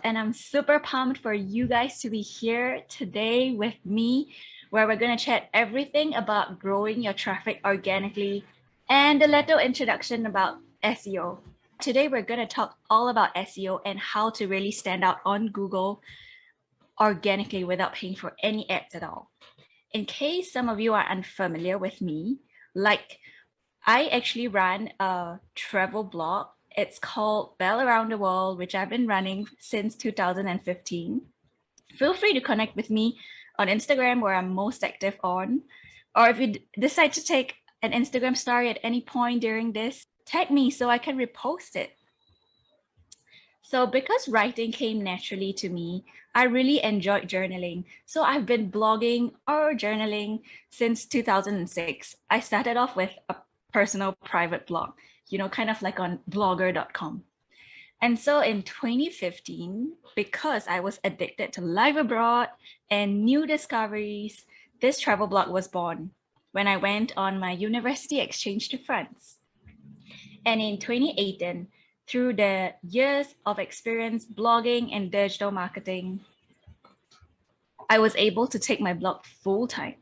and I'm super pumped for you guys to be here today with me, where we're going to chat everything about growing your traffic organically and a little introduction about SEO. Today, we're going to talk all about SEO and how to really stand out on Google organically without paying for any ads at all. In case some of you are unfamiliar with me, like I actually run a travel blog. It's called Bell Around the World, which I've been running since 2015. Feel free to connect with me on Instagram, where I'm most active on. Or if you decide to take an Instagram story at any point during this, tag me so I can repost it. So because writing came naturally to me, I really enjoyed journaling. So I've been blogging or journaling since 2006. I started off with a personal private blog, kind of like on blogger.com. And so in 2015, because I was addicted to life abroad and new discoveries, this travel blog was born when I went on my university exchange to France. And in 2018, through the years of experience blogging and digital marketing, I was able to take my blog full time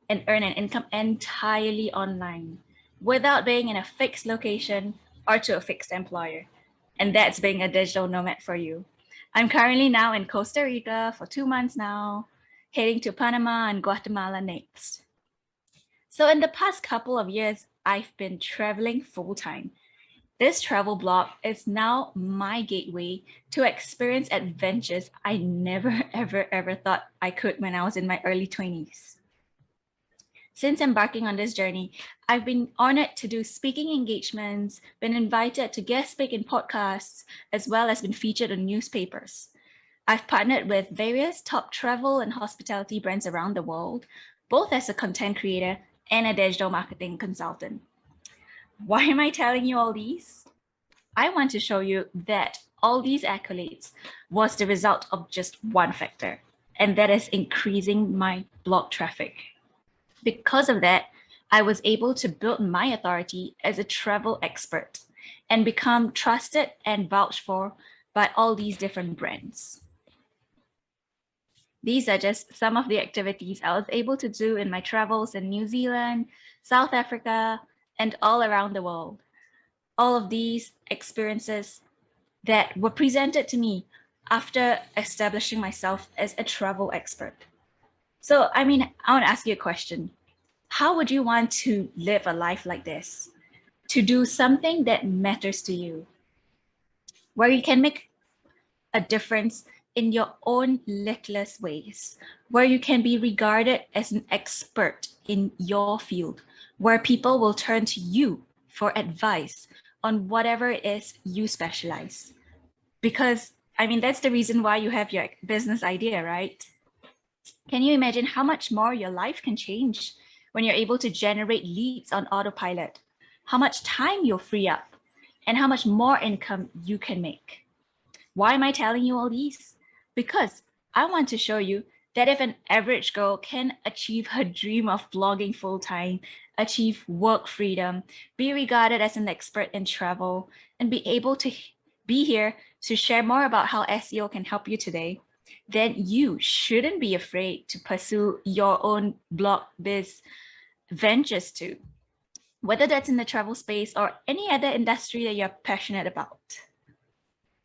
and earn an income entirely online without being in a fixed location or to a fixed employer. And that's being a digital nomad for you. I'm currently now in Costa Rica for 2 months now, heading to Panama and Guatemala next. So in the past couple of years, I've been traveling full time. This travel blog is now my gateway to experience adventures I never, ever thought I could when I was in my early 20s. Since embarking on this journey, I've been honored to do speaking engagements, been invited to guest speak in podcasts, as well as been featured in newspapers. I've partnered with various top travel and hospitality brands around the world, both as a content creator and a digital marketing consultant. Why am I telling you all these? I want to show you that all these accolades was the result of just one factor, and that is increasing my blog traffic. Because of that, I was able to build my authority as a travel expert and become trusted and vouched for by all these different brands. These are just some of the activities I was able to do in my travels in New Zealand, South Africa, and all around the world. All of these experiences that were presented to me after establishing myself as a travel expert. So, I want to ask you a question. How would you want to live a life like this? To do something that matters to you, where you can make a difference in your own littlest ways, where you can be regarded as an expert in your field, where people will turn to you for advice on whatever it is you specialize. Because, that's the reason why you have your business idea, right? Can you imagine how much more your life can change when you're able to generate leads on autopilot? How much time you'll free up and how much more income you can make? Why am I telling you all these? Because I want to show you that if an average girl can achieve her dream of blogging full-time, achieve work freedom, be regarded as an expert in travel, and be able to be here to share more about how SEO can help you today, then you shouldn't be afraid to pursue your own blog biz ventures too, whether that's in the travel space or any other industry that you're passionate about.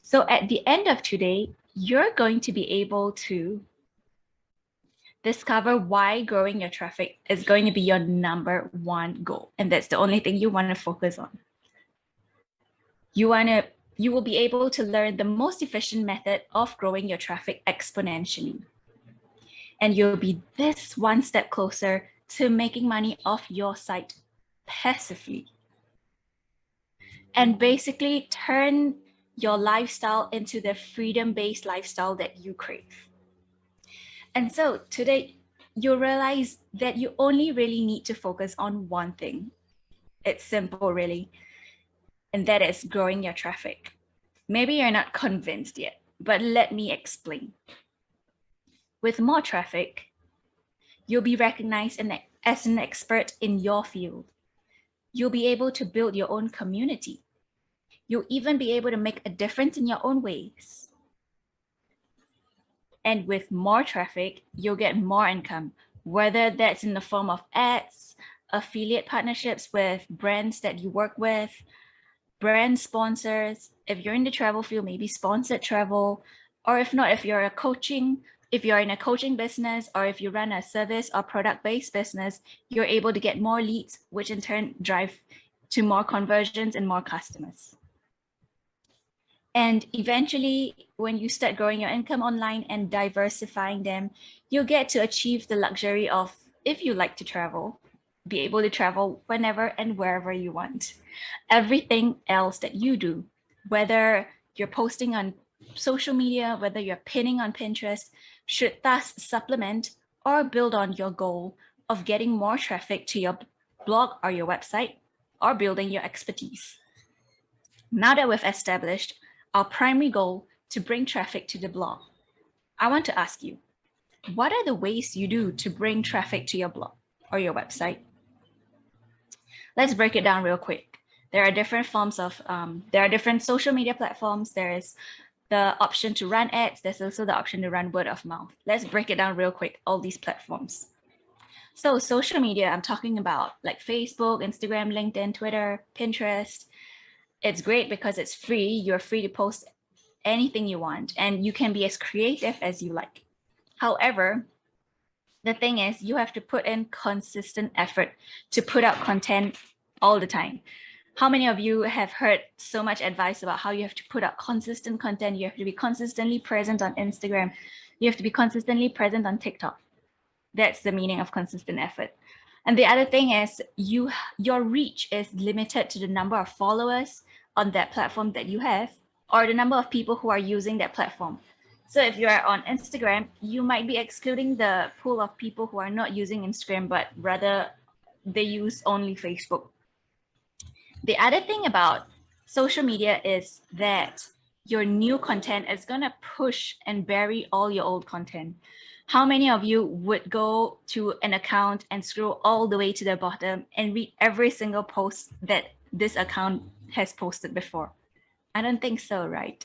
So at the end of today, you're going to be able to discover why growing your traffic is going to be your number one goal. And that's the only thing you want to focus on. You will be able to learn the most efficient method of growing your traffic exponentially. And you'll be this one step closer to making money off your site passively. And basically turn your lifestyle into the freedom-based lifestyle that you crave. And so today, you'll realize that you only really need to focus on one thing. It's simple, really. And that is growing your traffic. Maybe you're not convinced yet, but let me explain. With more traffic, you'll be recognized as an expert in your field. You'll be able to build your own community. You'll even be able to make a difference in your own ways. And with more traffic, you'll get more income, whether that's in the form of ads, affiliate partnerships with brands that you work with, brand sponsors. If you're in the travel field, maybe sponsored travel, or if not, if you're in a coaching business, or if you run a service or product-based business, you're able to get more leads, which in turn drive to more conversions and more customers. And eventually, when you start growing your income online and diversifying them, you'll get to achieve the luxury of, if you like to travel, be able to travel whenever and wherever you want. Everything else that you do, whether you're posting on social media, whether you're pinning on Pinterest, should thus supplement or build on your goal of getting more traffic to your blog or your website, or building your expertise. Now that we've established our primary goal to bring traffic to the blog, I want to ask you, what are the ways you do to bring traffic to your blog or your website? Let's break it down real quick. There are different forms of, there are different social media platforms. There is the option to run ads. There's also the option to run word of mouth. Let's break it down real quick, all these platforms. So social media, I'm talking about like Facebook, Instagram, LinkedIn, Twitter, Pinterest. It's great because it's free. You're free to post anything you want, and you can be as creative as you like. However, the thing is, you have to put in consistent effort to put out content all the time. How many of you have heard so much advice about how you have to put out consistent content? You have to be consistently present on Instagram. You have to be consistently present on TikTok. That's the meaning of consistent effort. And the other thing is your reach is limited to the number of followers on that platform that you have, or the number of people who are using that platform. So if you're on Instagram, you might be excluding the pool of people who are not using Instagram, but rather they use only Facebook. The other thing about social media is that your new content is going to push and bury all your old content. How many of you would go to an account and scroll all the way to the bottom and read every single post that this account has posted before? I don't think so, right?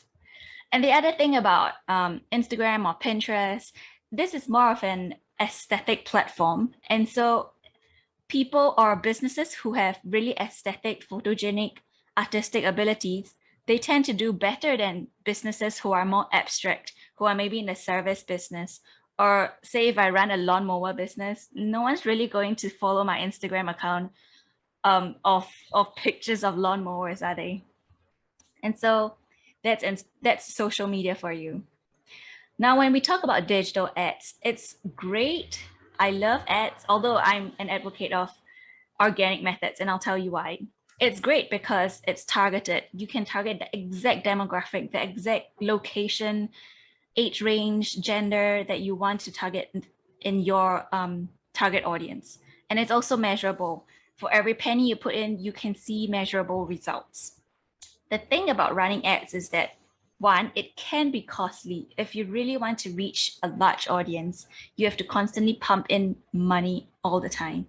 And the other thing about Instagram or Pinterest, this is more of an aesthetic platform. And so people or businesses who have really aesthetic, photogenic, artistic abilities, they tend to do better than businesses who are more abstract, who are maybe in the service business. Or say if I run a lawnmower business, no one's really going to follow my Instagram account of pictures of lawnmowers, are they? And so that's social media for you. Now, when we talk about digital ads, it's great. I love ads, although I'm an advocate of organic methods, and I'll tell you why. It's great because it's targeted. You can target the exact demographic, the exact location, age range, gender that you want to target in your target audience. And it's also measurable. For every penny you put in, you can see measurable results. The thing about running ads is that, one, it can be costly. If you really want to reach a large audience, you have to constantly pump in money all the time.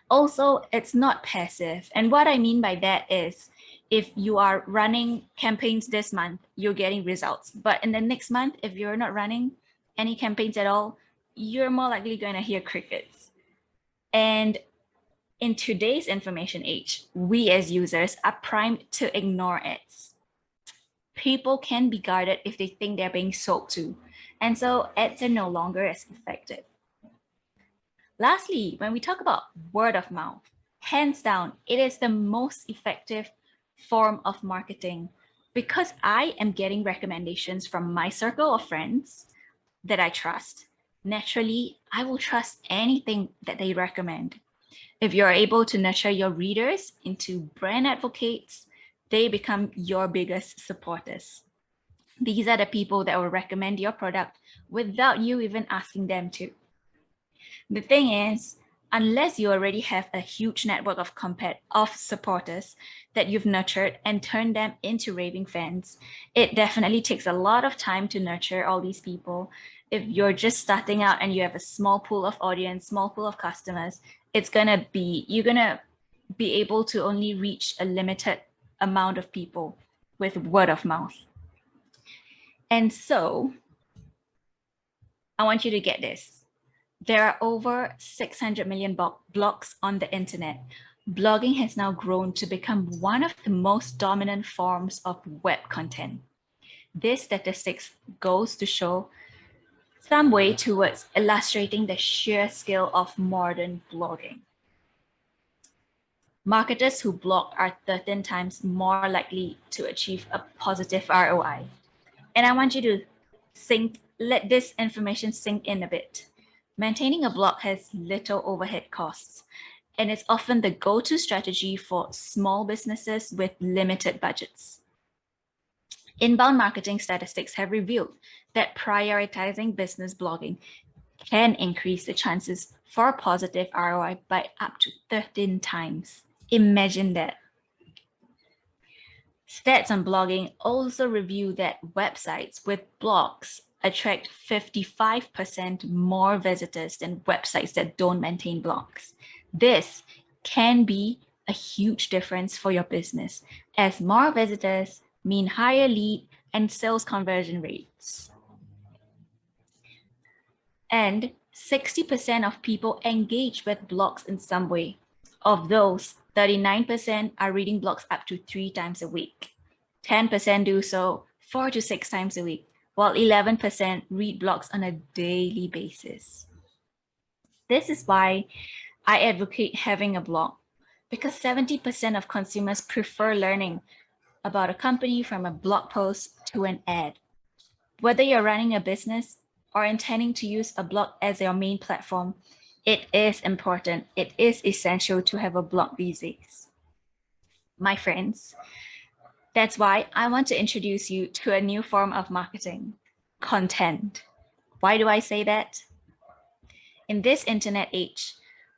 Also, it's not passive. And what I mean by that is, if you are running campaigns this month, you're getting results. But in the next month, if you're not running any campaigns at all, you're more likely going to hear crickets. And in today's information age, we as users are primed to ignore ads. People can be guarded if they think they're being sold to. And so ads are no longer as effective. Lastly, when we talk about word of mouth, hands down, it is the most effective form of marketing, because I am getting recommendations from my circle of friends that I trust. Naturally, I will trust anything that they recommend. If you're able to nurture your readers into brand advocates, they become your biggest supporters. These are the people that will recommend your product without you even asking them to. The thing is, unless you already have a huge network of supporters that you've nurtured and turned them into raving fans, it definitely takes a lot of time to nurture all these people. If you're just starting out and you have a small pool of audience, small pool of customers, you're gonna be able to only reach a limited amount of people with word of mouth. And so I want you to get this. There are over 600 million blogs on the internet. Blogging has now grown to become one of the most dominant forms of web content. This statistics goes to show some way towards illustrating the sheer scale of modern blogging. Marketers who blog are 13 times more likely to achieve a positive ROI. And I want you to let this information sink in a bit. Maintaining a blog has little overhead costs, and it's often the go-to strategy for small businesses with limited budgets. Inbound marketing statistics have revealed that prioritizing business blogging can increase the chances for a positive ROI by up to 13 times. Imagine that. Stats on blogging also reveal that websites with blogs attract 55% more visitors than websites that don't maintain blogs. This can be a huge difference for your business, as more visitors mean higher lead and sales conversion rates. And 60% of people engage with blogs in some way. Of those, 39% are reading blogs up to 3 times a week. 10% do so 4 to 6 times a week, while 11% read blogs on a daily basis. This is why I advocate having a blog, because 70% of consumers prefer learning about a company from a blog post to an ad. Whether you're running a business or intending to use a blog as your main platform, it is important, it is essential to have a blog these days. My friends, that's why I want to introduce you to a new form of marketing, content. Why do I say that? In this internet age,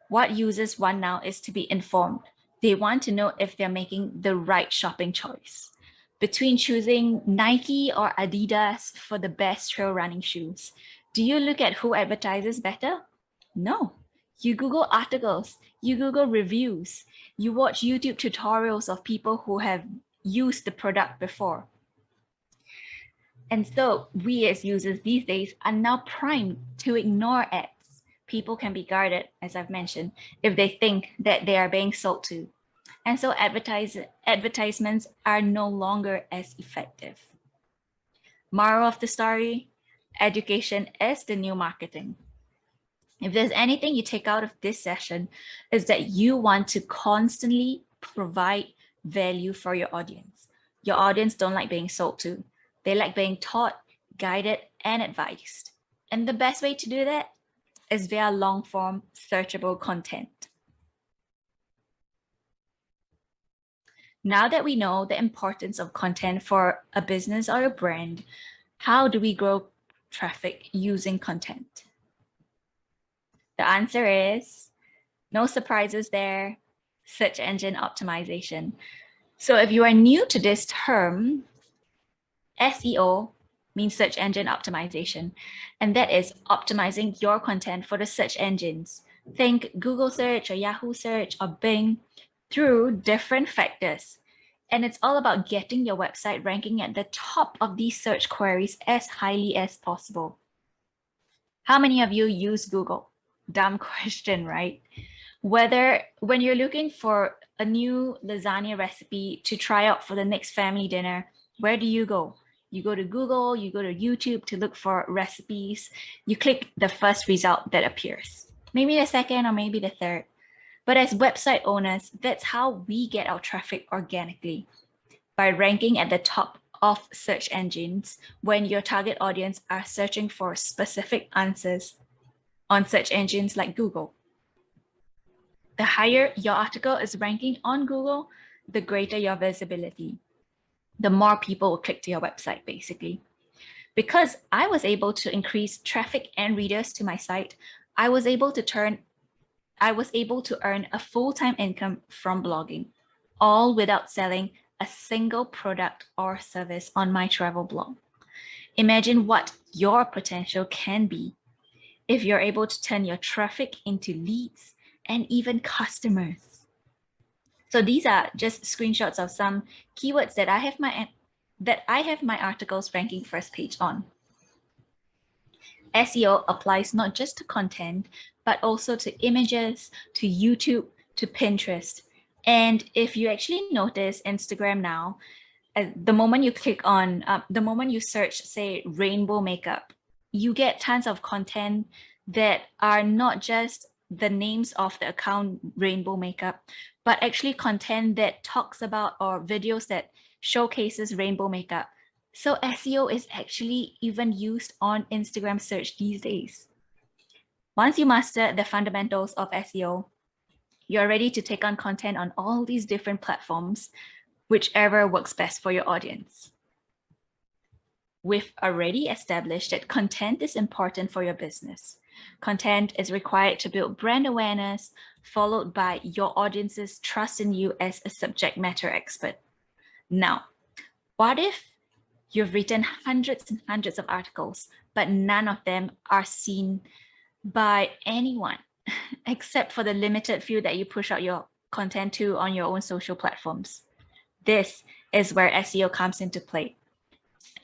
what users want now is to be informed. They want to know if they're making the right shopping choice. Between choosing Nike or Adidas for the best trail running shoes, do you look at who advertises better? No. You Google articles, you Google reviews, you watch YouTube tutorials of people who have used the product before. And so we as users these days are now primed to ignore ads. People can be guarded, as I've mentioned, if they think that they are being sold to. And so advertisements are no longer as effective. Moral of the story, education is the new marketing. If there's anything you take out of this session, is that you want to constantly provide value for your audience. Your audience don't like being sold to. They like being taught, guided, and advised. And the best way to do that is via long-form searchable content. Now that we know the importance of content for a business or a brand, how do we grow traffic using content? The answer is no surprises there, search engine optimization. So if you are new to this term, SEO means search engine optimization, and that is optimizing your content for the search engines. Think Google search or Yahoo search or Bing through different factors. And it's all about getting your website ranking at the top of these search queries as highly as possible. How many of you use Google? Dumb question, right? When you're looking for a new lasagna recipe to try out for the next family dinner, where do you go? You go to Google, you go to YouTube to look for recipes. You click the first result that appears, maybe the second or maybe the third. But as website owners, that's how we get our traffic organically, by ranking at the top of search engines when your target audience are searching for specific answers on search engines like Google. The higher your article is ranking on Google, the greater your visibility. The more people will click to your website, basically. Because I was able to increase traffic and readers to my site, I was able to earn a full-time income from blogging, all without selling a single product or service on my travel blog. Imagine what your potential can be if you're able to turn your traffic into leads and even customers. So these are just screenshots of some keywords that I have my articles ranking first page on. SEO applies not just to content, but also to images, to YouTube, to Pinterest. And if you actually notice Instagram now, the moment you click on, the moment you search, say, rainbow makeup, you get tons of content that are not just the names of the account rainbow makeup, but actually content that talks about or videos that showcases rainbow makeup. So SEO is actually even used on Instagram search these days. Once you master the fundamentals of SEO, you're ready to take on content on all these different platforms, whichever works best for your audience. We've already established that content is important for your business. Content is required to build brand awareness, followed by your audience's trust in you as a subject matter expert. Now, what if you've written hundreds and hundreds of articles, but none of them are seen by anyone except for the limited few that you push out your content to on your own social platforms? This is where SEO comes into play.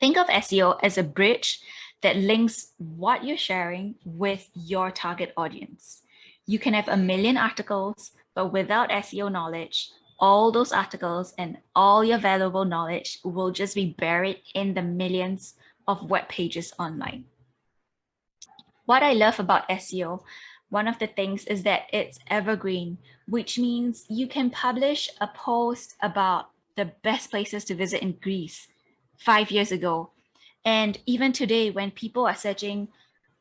Think of SEO as a bridge that links what you're sharing with your target audience. You can have a million articles, but without SEO knowledge, all those articles and all your valuable knowledge will just be buried in the millions of web pages online. What I love about SEO, one of the things is that it's evergreen, which means you can publish a post about the best places to visit in Greece 5 years ago. And even today, when people are searching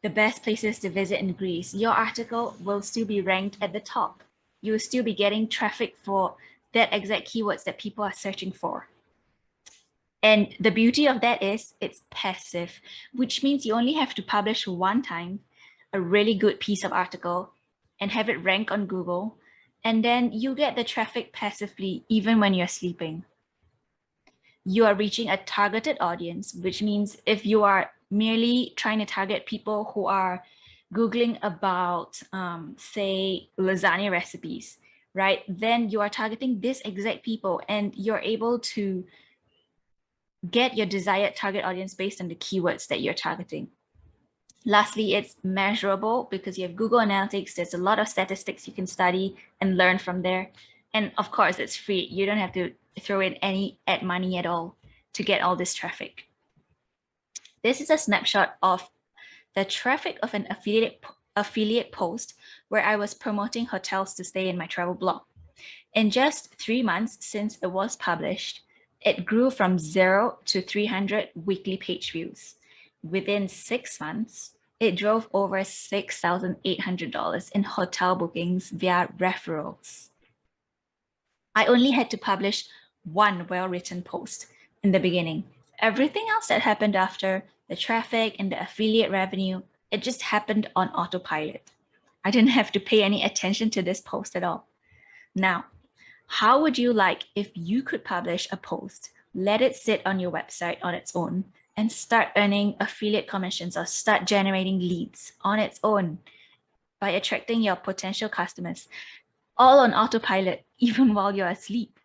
the best places to visit in Greece, your article will still be ranked at the top. You will still be getting traffic for that exact keywords that people are searching for. And the beauty of that is it's passive, which means you only have to publish one time a really good piece of article and have it rank on Google. And then you get the traffic passively, even when you're sleeping. You are reaching a targeted audience, which means if you are merely trying to target people who are Googling about, say, lasagna recipes, right? Then you are targeting this exact people and you're able to get your desired target audience based on the keywords that you're targeting. Lastly, it's measurable because you have Google Analytics. There's a lot of statistics you can study and learn from there. And of course, it's free. You don't have to throw in any ad money at all to get all this traffic. This is a snapshot of the traffic of an affiliate post where I was promoting hotels to stay in my travel blog. In just 3 months since it was published, it grew from 0 to 300 weekly page views. Within 6 months, it drove over $6,800 in hotel bookings via referrals. I only had to publish one well-written post in the beginning. Everything else that happened after, the traffic and the affiliate revenue, it just happened on autopilot. I didn't have to pay any attention to this post at all. Now, how would you like if you could publish a post, let it sit on your website on its own, and start earning affiliate commissions or start generating leads on its own by attracting your potential customers, all on autopilot, even while you're asleep?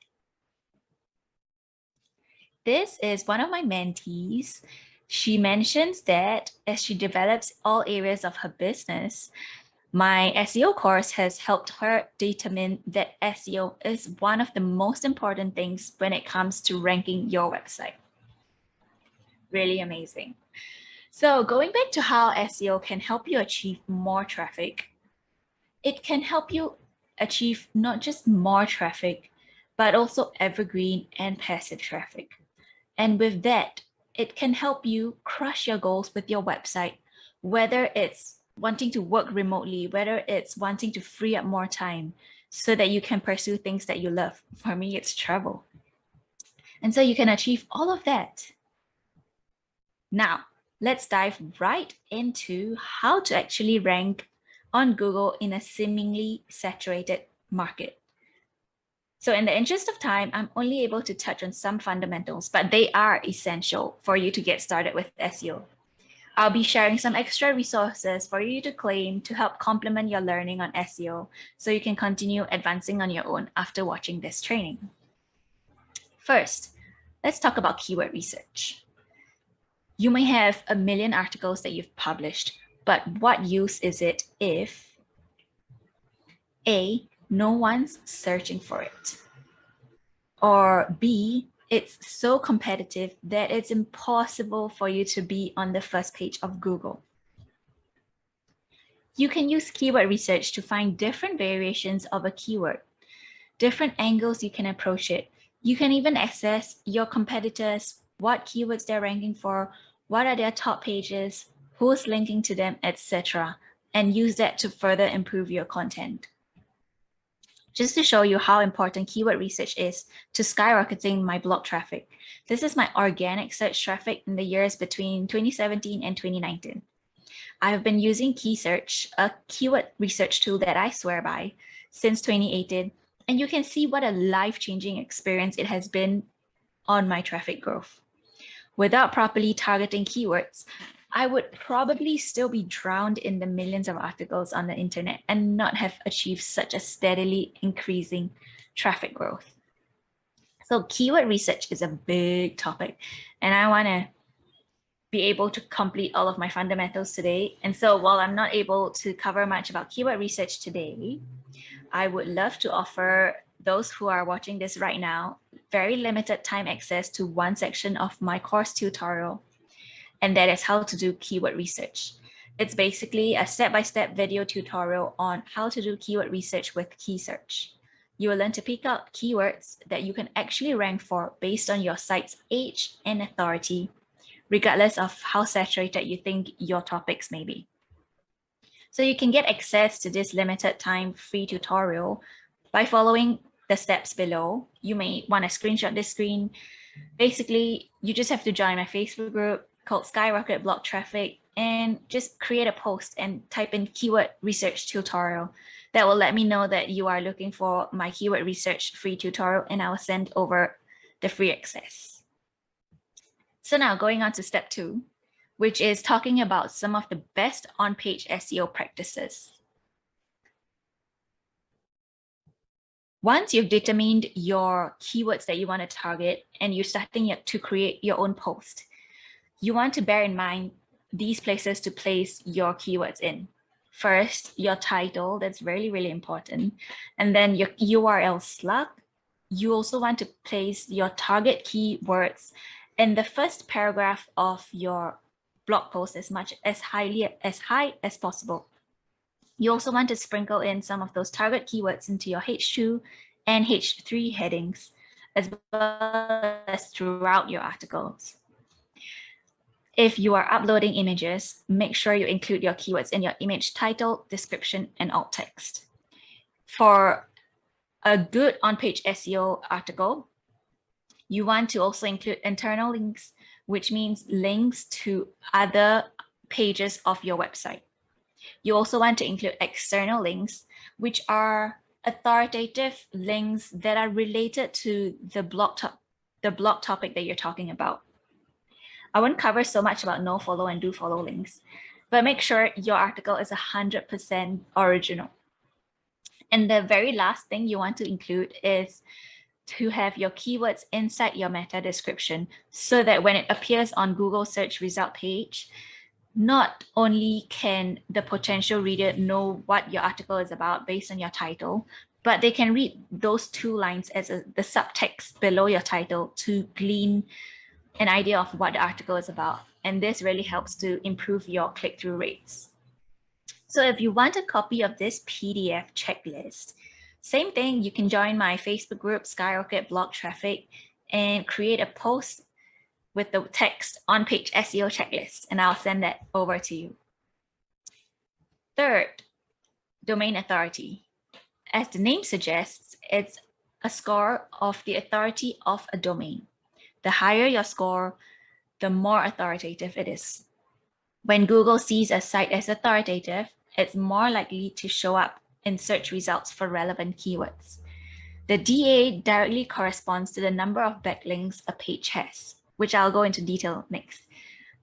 This is one of my mentees. She mentions that as she develops all areas of her business, my SEO course has helped her determine that SEO is one of the most important things when it comes to ranking your website. Really amazing. So going back to how SEO can help you achieve more traffic, it can help you achieve not just more traffic, but also evergreen and passive traffic. And with that, it can help you crush your goals with your website, whether it's wanting to work remotely, whether it's wanting to free up more time so that you can pursue things that you love. For me, it's travel. And so you can achieve all of that. Now, let's dive right into how to actually rank on Google in a seemingly saturated market. So in the interest of time, I'm only able to touch on some fundamentals, but they are essential for you to get started with SEO. I'll be sharing some extra resources for you to claim to help complement your learning on SEO so you can continue advancing on your own after watching this training. First, let's talk about keyword research. You may have a million articles that you've published, But what use is it if A, no one's searching for it, or B, it's so competitive that it's impossible for you to be on the first page of Google? You can use keyword research to find different variations of a keyword, different angles you can approach it. You can even assess your competitors, what keywords they're ranking for, what are their top pages, who's linking to them, etc., and use that to further improve your content. Just to show you how important keyword research is to skyrocketing my blog traffic, this is my organic search traffic in the years between 2017 and 2019. I've been using KeySearch, a keyword research tool that I swear by, since 2018, and you can see what a life-changing experience it has been on my traffic growth. Without properly targeting keywords, I would probably still be drowned in the millions of articles on the internet and not have achieved such a steadily increasing traffic growth. So keyword research is a big topic, and I want to be able to complete all of my fundamentals today. And so while I'm not able to cover much about keyword research today, I would love to offer those who are watching this right now very limited time access to one section of my course tutorial, and that is how to do keyword research. It's basically a step-by-step video tutorial on how to do keyword research with KeySearch. You will learn to pick out keywords that you can actually rank for based on your site's age and authority, regardless of how saturated you think your topics may be. So you can get access to this limited time free tutorial by following the steps below. You may want to screenshot this screen. Basically, you just have to join my Facebook group called Skyrocket Blog Traffic and just create a post and type in keyword research tutorial. That will let me know that you are looking for my keyword research free tutorial, and I will send over the free access. So now going on to step 2, which is talking about some of the best on-page SEO practices. Once you've determined your keywords that you want to target and you're starting to create your own post, you want to bear in mind these places to place your keywords in. First, your title, that's really, really important. And then your URL slug. You also want to place your target keywords in the first paragraph of your blog post as high as possible. You also want to sprinkle in some of those target keywords into your H2 and H3 headings, as well as throughout your articles. If you are uploading images, make sure you include your keywords in your image title, description, and alt text. For a good on-page SEO article, you want to also include internal links, which means links to other pages of your website. You also want to include external links, which are authoritative links that are related to the blog topic that you're talking about. I won't cover so much about no follow and do follow links, but make sure your article is 100% original. And the very last thing you want to include is to have your keywords inside your meta description so that when it appears on Google search result page, not only can the potential reader know what your article is about based on your title, but they can read those 2 lines as the subtext below your title to glean an idea of what the article is about. And this really helps to improve your click-through rates. So if you want a copy of this PDF checklist, same thing, you can join my Facebook group, Skyrocket Blog Traffic, and create a post with the text on-page SEO checklist, and I'll send that over to you. Third, domain authority. As the name suggests, it's a score of the authority of a domain. The higher your score, the more authoritative it is. When Google sees a site as authoritative, it's more likely to show up in search results for relevant keywords. The DA directly corresponds to the number of backlinks a page has, which I'll go into detail next.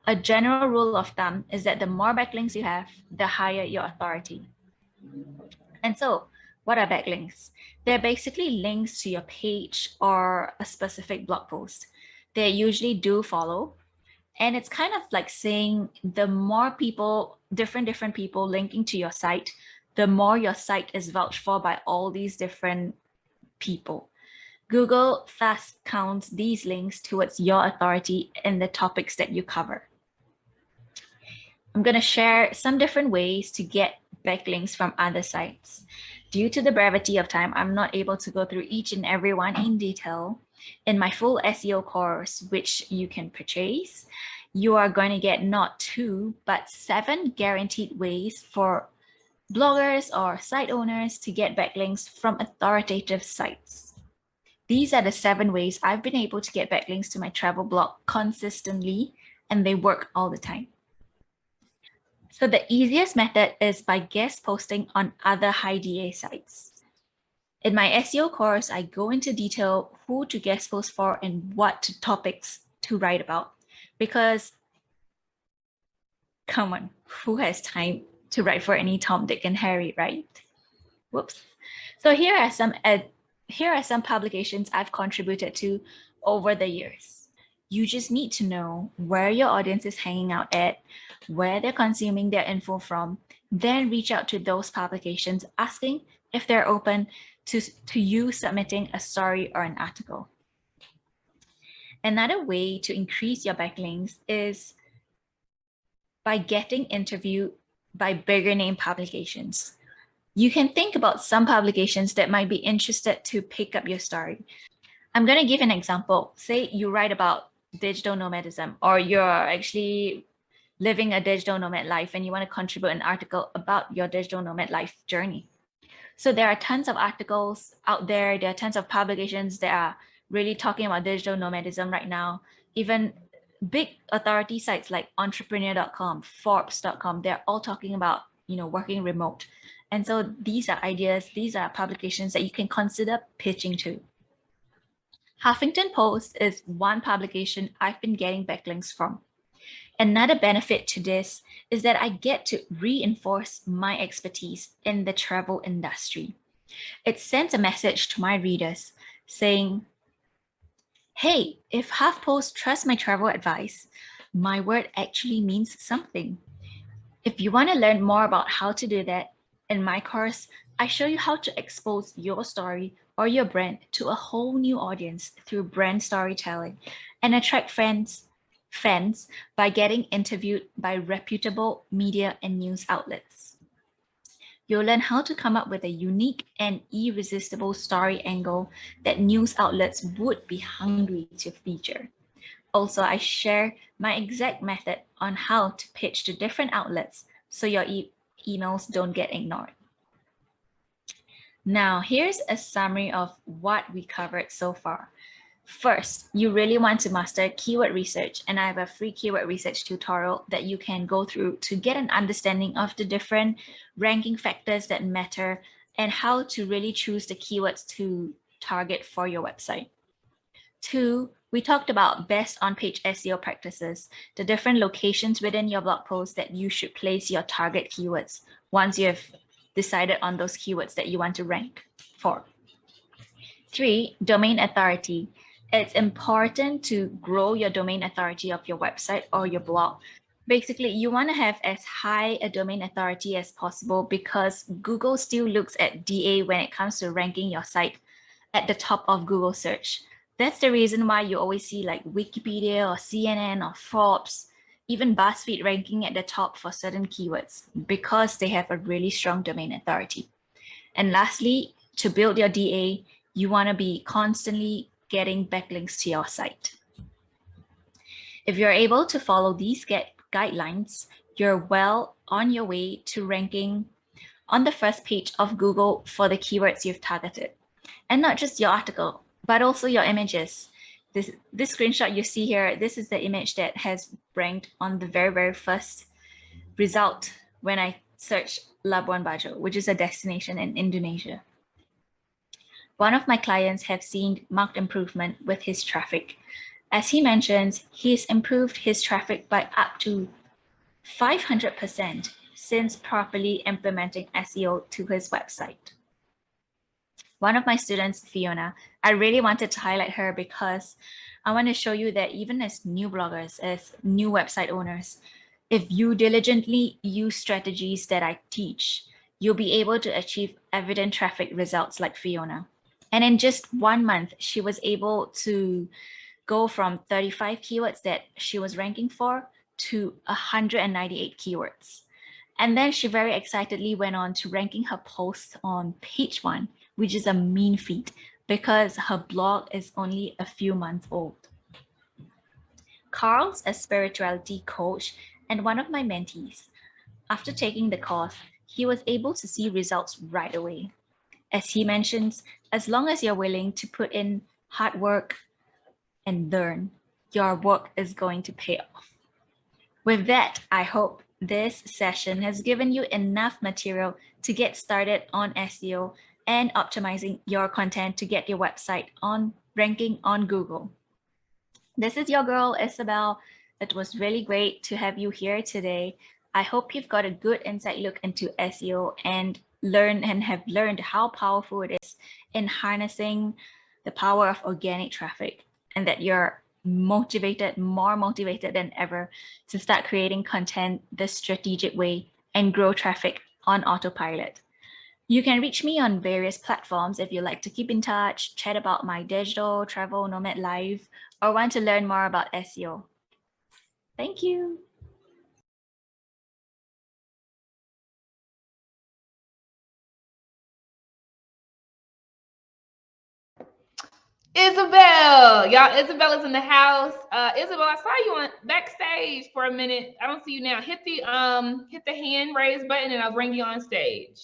A general rule of thumb is that the more backlinks you have, the higher your authority. And so, what are backlinks? They're basically links to your page or a specific blog post. They usually do follow, And it's kind of like saying the more people, different people linking to your site, the more your site is vouched for by all these different people. Google thus counts these links towards your authority in the topics that you cover. I'm going to share some different ways to get backlinks from other sites. Due to the brevity of time, I'm not able to go through each and every one in detail. In my full SEO course, which you can purchase, you are going to get not 2, but 7 guaranteed ways for bloggers or site owners to get backlinks from authoritative sites. These are the 7 ways I've been able to get backlinks to my travel blog consistently, and they work all the time. So the easiest method is by guest posting on other high DA sites. In my SEO course, I go into detail who to guest post for and what topics to write about. Because, come on, who has time to write for any Tom, Dick, and Harry, right? Whoops. So here are some publications I've contributed to over the years. You just need to know where your audience is hanging out at, where they're consuming their info from, then reach out to those publications asking if they're open to you submitting a story or an article. Another way to increase your backlinks is by getting interviewed by bigger name publications. You can think about some publications that might be interested to pick up your story. I'm going to give an example. Say you write about digital nomadism, or you're actually living a digital nomad life and you want to contribute an article about your digital nomad life journey. So there are tons of articles out there. There are tons of publications that are really talking about digital nomadism right now. Even big authority sites like entrepreneur.com, forbes.com, they're all talking about, working remote. And so these are ideas, these are publications that you can consider pitching to. Huffington Post is one publication I've been getting backlinks from. Another benefit to this is that I get to reinforce my expertise in the travel industry. It sends a message to my readers saying, hey, if HuffPost trusts my travel advice, my word actually means something. If you want to learn more about how to do that, in my course, I show you how to expose your story or your brand to a whole new audience through brand storytelling and attract fans by getting interviewed by reputable media and news outlets. You'll learn how to come up with a unique and irresistible story angle that news outlets would be hungry to feature. Also, I share my exact method on how to pitch to different outlets so your emails don't get ignored. Now, here's a summary of what we covered so far. First, you really want to master keyword research, and I have a free keyword research tutorial that you can go through to get an understanding of the different ranking factors that matter and how to really choose the keywords to target for your website. 2, we talked about best on-page SEO practices, the different locations within your blog post that you should place your target keywords once you have decided on those keywords that you want to rank for. 3, domain authority. It's important to grow your domain authority of your website or your blog. Basically, you want to have as high a domain authority as possible because Google still looks at DA when it comes to ranking your site at the top of Google search. That's the reason why you always see like Wikipedia or CNN or Forbes, even BuzzFeed ranking at the top for certain keywords because they have a really strong domain authority. And lastly, to build your DA, you want to be constantly getting backlinks to your site. If you're able to follow these guidelines, you're well on your way to ranking on the first page of Google for the keywords you've targeted. And not just your article, but also your images. This screenshot you see here, this is the image that has ranked on the very, very first result when I searched Labuan Bajo, which is a destination in Indonesia. One of my clients have seen marked improvement with his traffic. As he mentions, he's improved his traffic by up to 500% since properly implementing SEO to his website. One of my students, Fiona, I really wanted to highlight her because I want to show you that even as new bloggers, as new website owners, if you diligently use strategies that I teach, you'll be able to achieve evident traffic results like Fiona. And in just 1 month, she was able to go from 35 keywords that she was ranking for to 198 keywords. And then she very excitedly went on to ranking her posts on page one, which is a mean feat because her blog is only a few months old. Carl's a spirituality coach and one of my mentees. After taking the course, he was able to see results right away. As he mentions, as long as you're willing to put in hard work and learn, your work is going to pay off. With that, I hope this session has given you enough material to get started on SEO and optimizing your content to get your website on ranking on Google. This is your girl, Isabel. It was really great to have you here today. I hope you've got a good inside look into SEO and have learned how powerful it is in harnessing the power of organic traffic, and that you're motivated, more motivated than ever to start creating content the strategic way and grow traffic on autopilot. You can reach me on various platforms if you like to keep in touch, chat about my digital travel nomad life, or want to learn more about SEO. Thank you. Isabel, y'all. Isabel is in the house. Isabel, I saw you on backstage for a minute. I don't see you now. Hit the hand raise button, and I'll bring you on stage.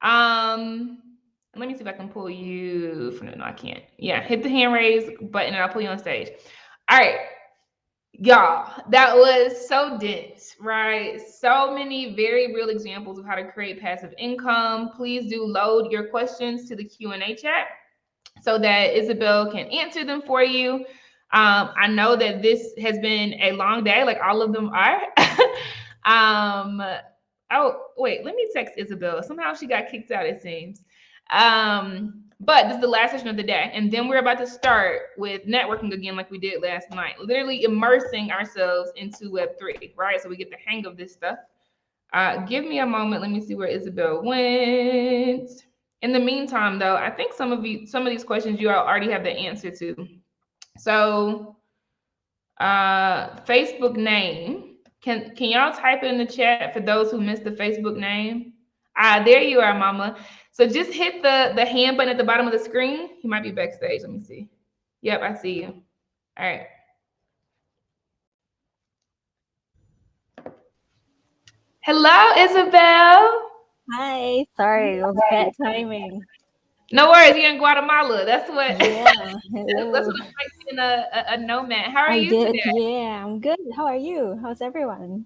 Let me see if I can pull you. No, I can't. Yeah, hit the hand raise button, and I'll pull you on stage. All right, y'all. That was so dense, right? So many very real examples of how to create passive income. Please do load your questions to the Q&A chat so that Isabel can answer them for you. I know that this has been a long day, like all of them are. Oh, wait, let me text Isabel. Somehow she got kicked out, it seems. But this is the last session of the day. And then we're about to start with networking again, like we did last night, literally immersing ourselves into Web3, right? So we get the hang of this stuff. Give me a moment. Let me see where Isabel went. In the meantime, though, I think some of these questions you already have the answer to. So, Facebook name. Can y'all type it in the chat for those who missed the Facebook name? There you are, Mama. So just hit the hand button at the bottom of the screen. You might be backstage. Let me see. Yep, I see you. All right. Hello, Isabel. Hi, sorry, it was bad timing. No worries, you're in Guatemala. That's what Yeah, that's hello. what it's like being a nomad. How are I you did, today? yeah, I'm good. How are you? How's everyone?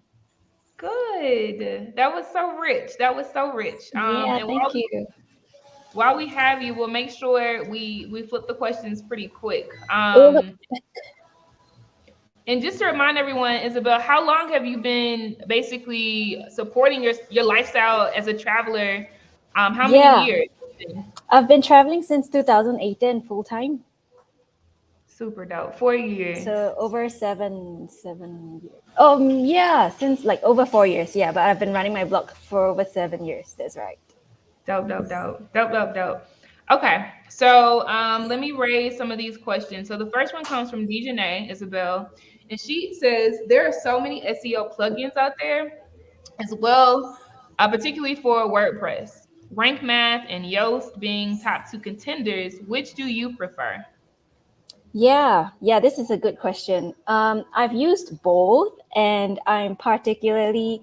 Good. That was so rich. That was so rich. Yeah, And thank you. while we have you, we'll make sure we flip the questions pretty quick. Oh, look. And just to remind everyone, Isabel, how long have you been basically supporting your lifestyle as a traveler? How many Yeah, years? I've been traveling since 2018 full time. Super dope. 4 years. So over seven years. Yeah, since like over 4 years. Yeah, but I've been running my blog for over 7 years. That's right. Dope, dope, dope, dope, dope, dope. Okay, so let me raise some of these questions. So the first one comes from Dejanay Isabel, and she says there are so many SEO plugins out there as well, particularly for WordPress. Rank Math and Yoast being top two contenders. Which do you prefer? Yeah, this is a good question. I've used both, and I'm particularly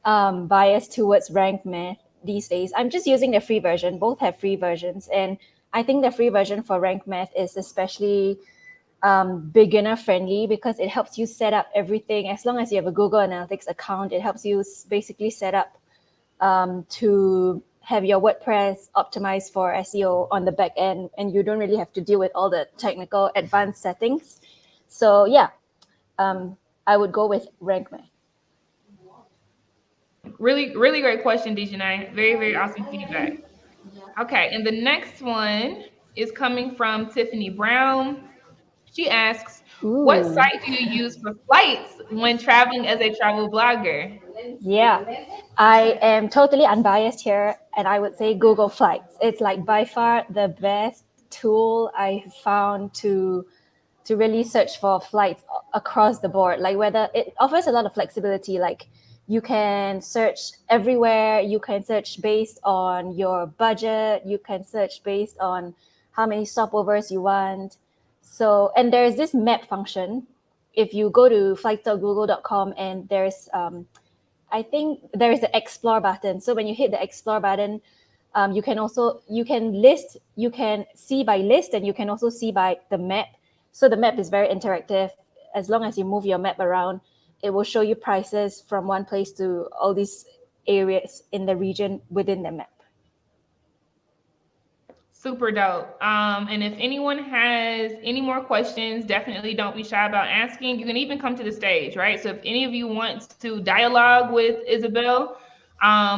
biased towards rank math these days. I'm just using the free version. Both have free versions, and I think the free version for rank math is especially beginner friendly because it helps you set up everything. As long as you have a Google Analytics account, it helps you basically set up to have your WordPress optimized for SEO on the back end, and you don't really have to deal with all the technical advanced settings. So yeah, I would go with rank math. Really, really great question, Dejanay. Very, very awesome feedback. Okay, and the next one is coming from Tiffany Brown. She asks, what Ooh. site do you use for flights when traveling as a travel blogger? Yeah, I am totally unbiased here, and I would say Google Flights. It's like by far the best tool I have found to really search for flights across the board. Like whether it offers a lot of flexibility, like you can search everywhere, you can search based on your budget, you can search based on how many stopovers you want. So, and there's this map function. If you go to flights.google.com and there's I think there is the explore button. So when you hit the explore button, you can also you can see by list, and you can also see by the map. So the map is very interactive. As long as you move your map around, it will show you prices from one place to all these areas in the region within the map. Super dope. And if anyone has any more questions, definitely don't be shy about asking. You can even come to the stage, right? So if any of you want to dialogue with Isabel,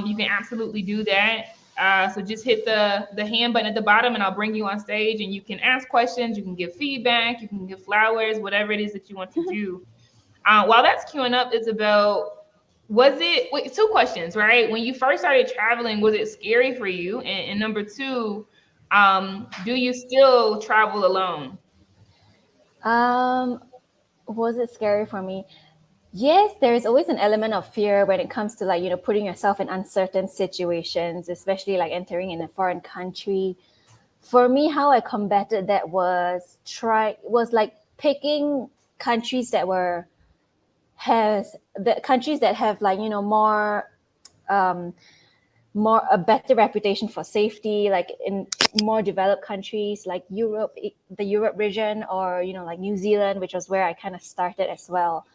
you can absolutely do that. So just hit the hand button at the bottom, and I'll bring you on stage, and you can ask questions, you can give feedback, you can give flowers, whatever it is that you want to do. While that's queuing up, Isabel, two questions, right? When you first started traveling, was it scary for you? And number two, do you still travel alone? Um, was it scary for me? Yes, there is always an element of fear when it comes to like, putting yourself in uncertain situations, especially like entering in a foreign country. For me, how I combated that was like picking countries that were has the countries that have like, um, more a better reputation for safety, like in more developed countries like Europe, the Europe region, or like New Zealand, which was where I kind of started as well.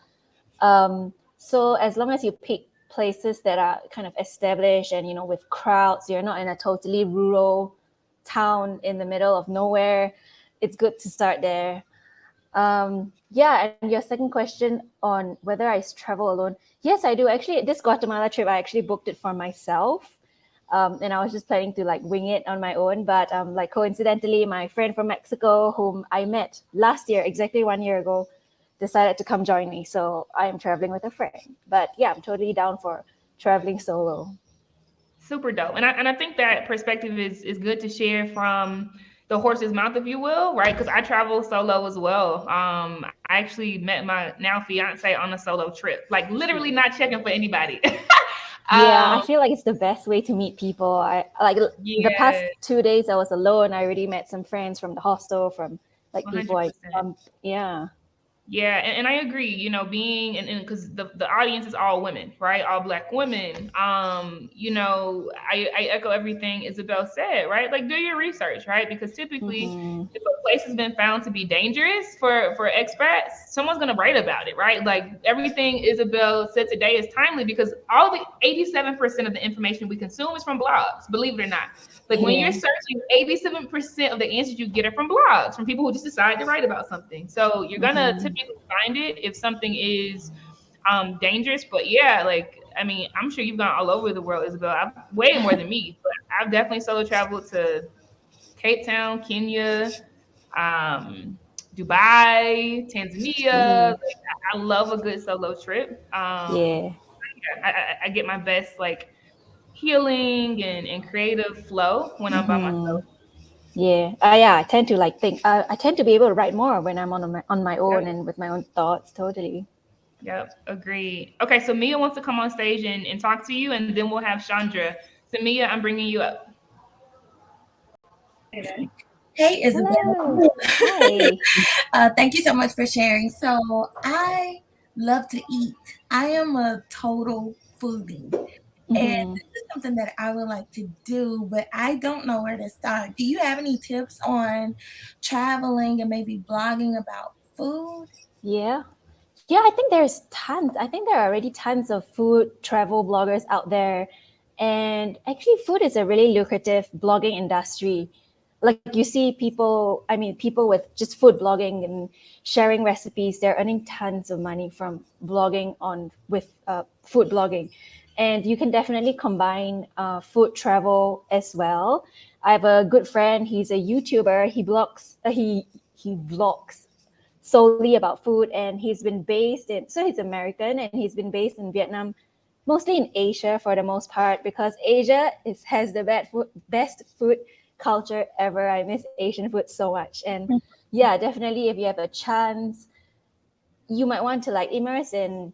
So as long as you pick places that are kind of established and with crowds, you're not in a totally rural town in the middle of nowhere, it's good to start there. Yeah, and your second question on whether I travel alone. Yes, I do. Actually, this Guatemala trip, I actually booked it for myself. And I was just planning to like wing it on my own. But like coincidentally, my friend from Mexico, whom I met last year, exactly 1 year ago, decided to come join me. So I am traveling with a friend. But yeah, I'm totally down for traveling solo. Super dope. And I think that perspective is good to share from the horse's mouth, if you will, right? Because I travel solo as well. I actually met my now fiance on a solo trip, like literally not checking for anybody. Yeah, I um, feel like it's the best way to meet people. I like the past yeah, 2 days I was alone. I already met some friends from the hostel, from like people I 100%. yeah. Yeah, and I agree, being and because the audience is all women, right? All Black women. I echo everything Isabel said, right? Like do your research, right? Because typically Mm-hmm. if a place has been found to be dangerous for expats, someone's gonna write about it, right? Like everything Isabel said today is timely because all the 87% of the information we consume is from blogs, believe it or not. Like when you're Yeah. searching, 87% of the answers you get are from blogs, from people who just decide to write about something. So you're gonna Mm-hmm. typically find it if something is dangerous. But yeah, like I mean, I'm sure you've gone all over the world, Isabel. I've way more than me, but I've definitely solo traveled to Cape Town, Kenya, um, Dubai, Tanzania. Mm-hmm. Like I love a good solo trip. Yeah. I get my best like healing and creative flow when I'm by Mm-hmm. myself. Yeah. Yeah. I tend to like think. I tend to be able to write more when I'm on my own Yep. and with my own thoughts. Totally. Yep. Agreed. Okay. So Mia wants to come on stage and talk to you, and then we'll have Chandra. So Mia, I'm bringing you up. Hey, Hello. Isabel. Hi. Thank you so much for sharing. So, I love to eat. I am a total foodie. And Mm-hmm. this is something that I would like to do, but I don't know where to start. Do you have any tips on traveling and maybe blogging about food? Yeah. Yeah, I think there's tons. I think there are already tons of food travel bloggers out there. And actually, food is a really lucrative blogging industry. Like you see people with just food blogging and sharing recipes, they're earning tons of money from blogging on with food blogging. And you can definitely combine food travel as well. I have a good friend. He's a YouTuber. He vlogs solely about food, and he's been based in. So he's American, and he's been based in Vietnam, mostly in Asia for the most part, because Asia has the best food culture ever. I miss Asian food so much, and yeah, definitely if you have a chance, you might want to like immerse in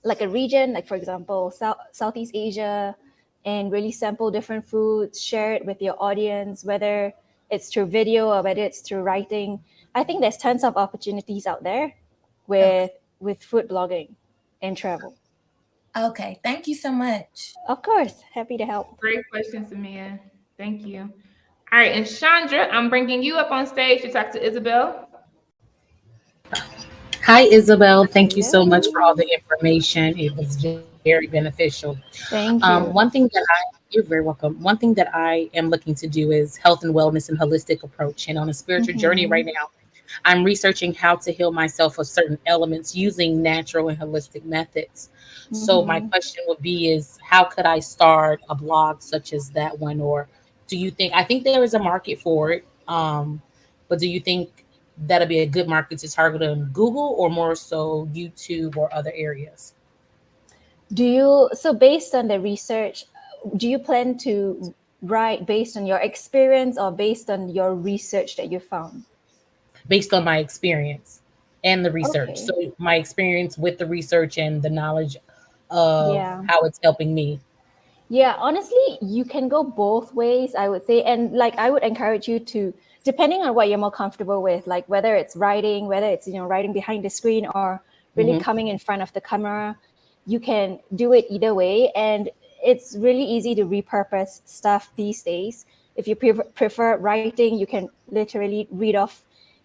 like a region, like for example, Southeast Asia, and really sample different foods, share it with your audience, whether it's through video or whether it's through writing. I think there's tons of opportunities out there Okay. with with food blogging and travel. Okay. Thank you so much. Of course, happy to help. Great question, Samia. Thank you. All right, and Chandra, I'm bringing you up on stage to talk to Isabel. Hi, Isabel. Thank you so much for all Hello. the information. It was very beneficial. Thank One you. thing that you're very welcome. One thing that I am looking to do is health and wellness and holistic approach. And on a spiritual journey right Mm-hmm. now, I'm researching how to heal myself of certain elements using natural and holistic methods. So my Mm-hmm. question would be is how could I start a blog such as that one? Or do you think I think there is a market for it? But do you think that'll be a good market to target on Google or more so YouTube or other areas? So based on the research, do you plan to write based on your experience or based on your research that you found? Based on my experience and the research. Okay. So my experience with the research and the knowledge of Yeah. how it's helping me. Yeah, honestly, you can go both ways, I would say. And like I would encourage you to, depending on what you're more comfortable with, like whether it's writing, whether it's, writing behind the screen or really Hmm. coming in front of the camera, you can do it either way. And it's really easy to repurpose stuff these days. If you prefer writing, you can literally read off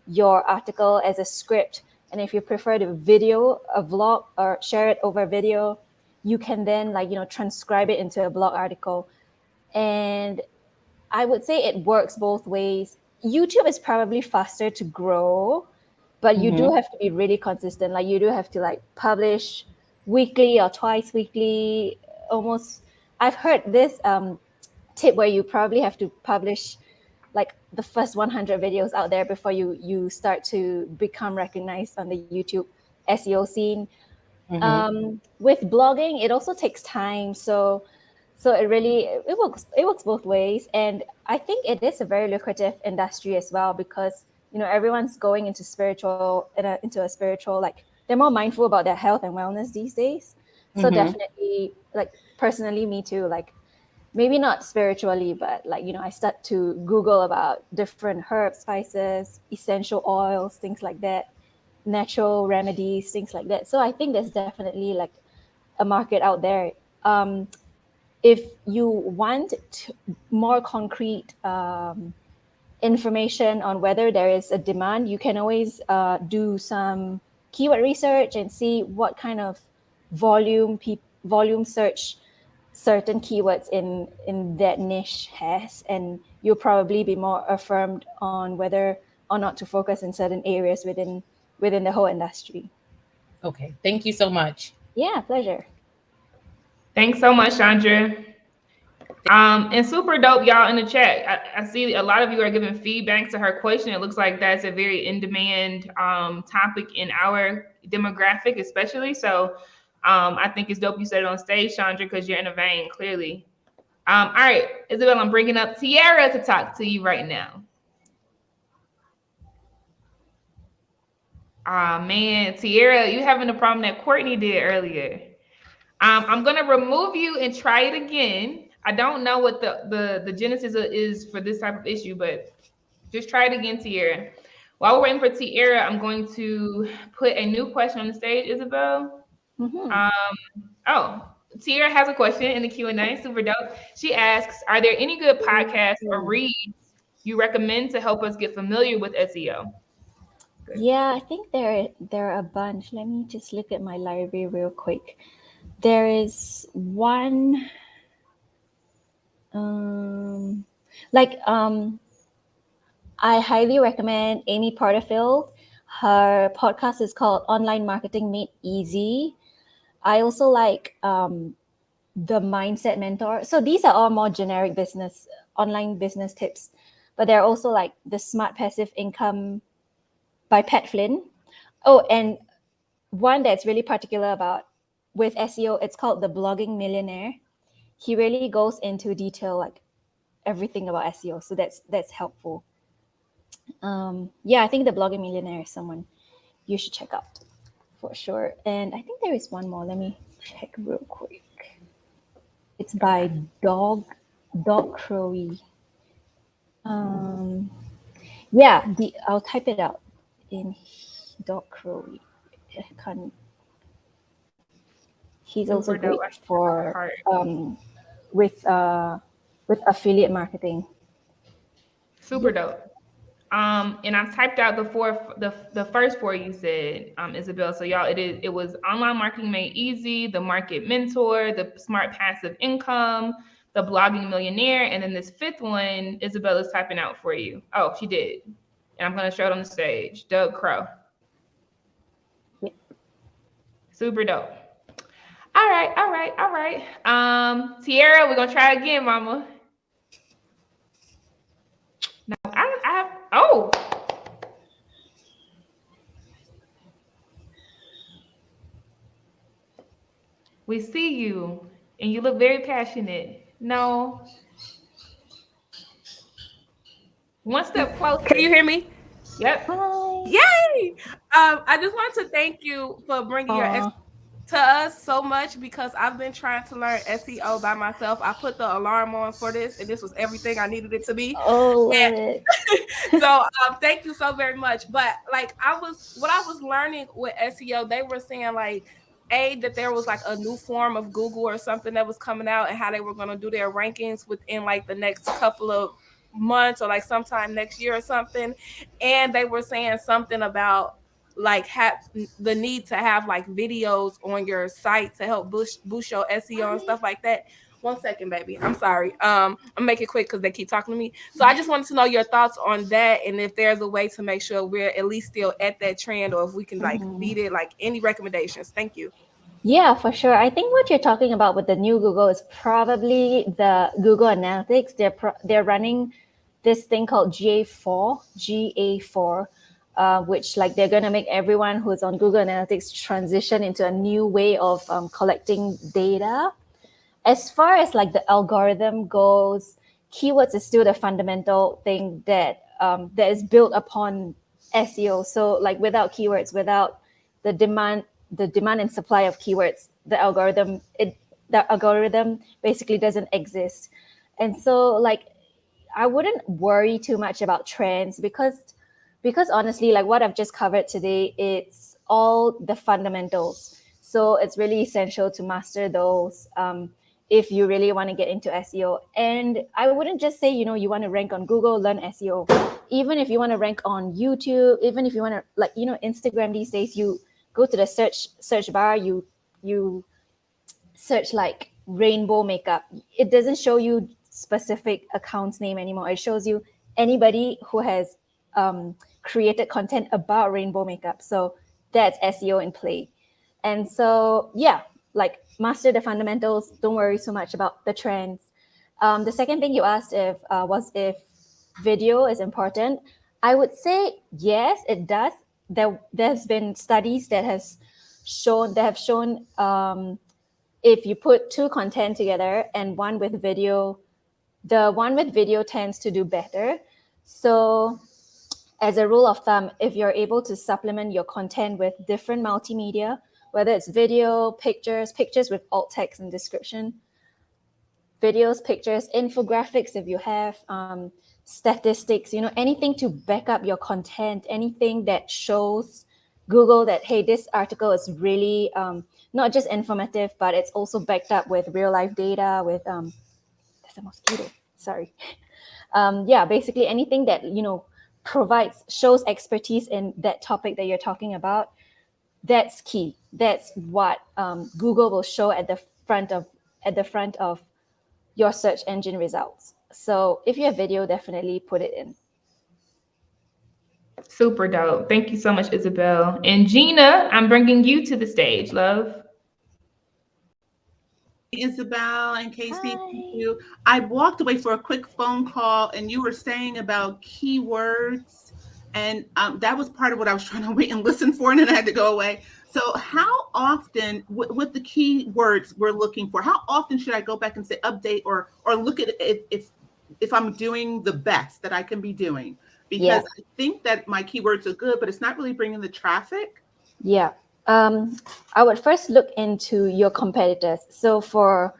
your article as a script. And if you prefer the video, a vlog, or share it over video, you can then like transcribe it into a blog article. And I would say it works both ways. YouTube is probably faster to grow, but you Hmm. do have to be really consistent. Like you do have to like publish weekly or twice weekly. Almost, I've heard this tip where you probably have to publish like the first 100 videos out there before you start to become recognized on the YouTube SEO scene. Hmm. With blogging, it also takes time. So it works both ways, and I think it is a very lucrative industry as well, because everyone's going into a spiritual, like they're more mindful about their health and wellness these days. So Hmm. definitely, like personally, me too, like maybe not spiritually, but like I start to Google about different herbs, spices, essential oils, things like that, natural remedies, things like that. So I think there's definitely like a market out there. um, if you want more concrete information on whether there is a demand, you can always do some keyword research and see what kind of volume search certain keywords in that niche has, and you'll probably be more affirmed on whether or not to focus in certain areas within the whole industry. Okay. Thank you so much. Yeah, pleasure. Thanks so much, Chandra. And super dope, y'all in the chat. I see a lot of you are giving feedback to her question. It looks like that's a very in-demand topic in our demographic, especially. So I think it's dope you said it on stage, Chandra, because you're in a vein, clearly. All right, Isabel, I'm bringing up Tiara to talk to you right now. Man, Tiara, you having the problem that Courtney did earlier. I'm gonna remove you and try it again. I don't know what the genesis is for this type of issue, but just try it again, Tiara. While we're waiting for Tiara, I'm going to put a new question on the stage, Isabel. Mm-hmm. Um, oh, Tiara has a question in the Q&A, super dope. She asks, are there any good podcasts or reads you recommend to help us get familiar with SEO? Good. Yeah, I think there are a bunch. Let me just look at my library real quick. There is one, um, like I highly recommend Amy Porterfield. Her podcast is called Online Marketing Made Easy. I also like the Mindset Mentor. So these are all more generic business online business tips. But there are also like the Smart Passive Income by Pat Flynn. Oh, and one that's really particular about with SEO, it's called The Blogging Millionaire. He really goes into detail, like everything about SEO. So that's helpful. Yeah, I think The Blogging Millionaire is someone you should check out for sure. And I think there is one more. Let me check real quick. It's by Dog Crowy. Yeah, I'll type it out in Dog Crowy. I can't. He's also great for with affiliate marketing. Super dope. And I've typed out the first four you said, Isabel. So y'all, it was Online Marketing Made Easy, the Market Mentor, the Smart Passive Income, the Blogging Millionaire, and then this fifth one, Isabel is typing out for you. Oh, she did. And I'm gonna show it on the stage. Doug Crow. Yep. Super dope. All right. Tiara, we're gonna try again, mama. No, oh. We see you and you look very passionate. No. One step closer. Can you hear me? Yep. Hi. Yay! I just wanted to thank you for bringing your to us so much, because I've been trying to learn SEO by myself. I put the alarm on for this, and this was everything I needed it to be. Oh, love it. So thank you so very much. But like what I was learning with SEO, they were saying like that there was like a new form of Google or something that was coming out, and how they were going to do their rankings within like the next couple of months or like sometime next year or something. And they were saying something about like the need to have like videos on your site to help boost your SEO and stuff like that. One second, baby. I'm sorry. I'm making it quick because they keep talking to me. So I just wanted to know your thoughts on that, and if there's a way to make sure we're at least still at that trend, or if we can like beat it. Like any recommendations? Thank you. Yeah, for sure. I think what you're talking about with the new Google is probably the Google Analytics. They're running this thing called GA4, which like they're going to make everyone who's on Google Analytics transition into a new way of collecting data. As far as like the algorithm goes, keywords is still the fundamental thing that is built upon SEO. So like without keywords, without the demand and supply of keywords, the algorithm basically doesn't exist. And so like I wouldn't worry too much about trends, because honestly, like what I've just covered today, it's all the fundamentals. So it's really essential to master those if you really want to get into SEO. And I wouldn't just say, you want to rank on Google, learn SEO. Even if you want to rank on YouTube, even if you want to like, Instagram these days, you go to the search bar, you search like rainbow makeup. It doesn't show you specific account's name anymore. It shows you anybody who has created content about rainbow makeup. So that's SEO in play. And so, yeah, like master the fundamentals. Don't worry so much about the trends. The second thing you asked was if video is important. I would say yes, it does. There's been studies that have shown if you put two content together and one with video, the one with video tends to do better. So as a rule of thumb, if you're able to supplement your content with different multimedia, whether it's video, pictures with alt text and description, videos, pictures, infographics if you have, statistics, anything to back up your content, anything that shows Google that, hey, this article is really not just informative, but it's also backed up with real life data, with there's a mosquito, sorry. Basically anything that, shows expertise in that topic that you're talking about, that's key. That's what Google will show at the front of your search engine results. So if you have video, definitely put it in. Super dope. Thank you so much, Isabel. And Gina, I'm bringing you to the stage, love. Isabel and Casey, thank Hi. you. I walked away for a quick phone call, and you were saying about keywords, and that was part of what I was trying to wait and listen for, and then I had to go away. So, how often, with the keywords we're looking for, how often should I go back and say update or look at it if I'm doing the best that I can be doing? Yeah. Because I think that my keywords are good, but it's not really bringing the traffic. Yeah. I would first look into your competitors. So for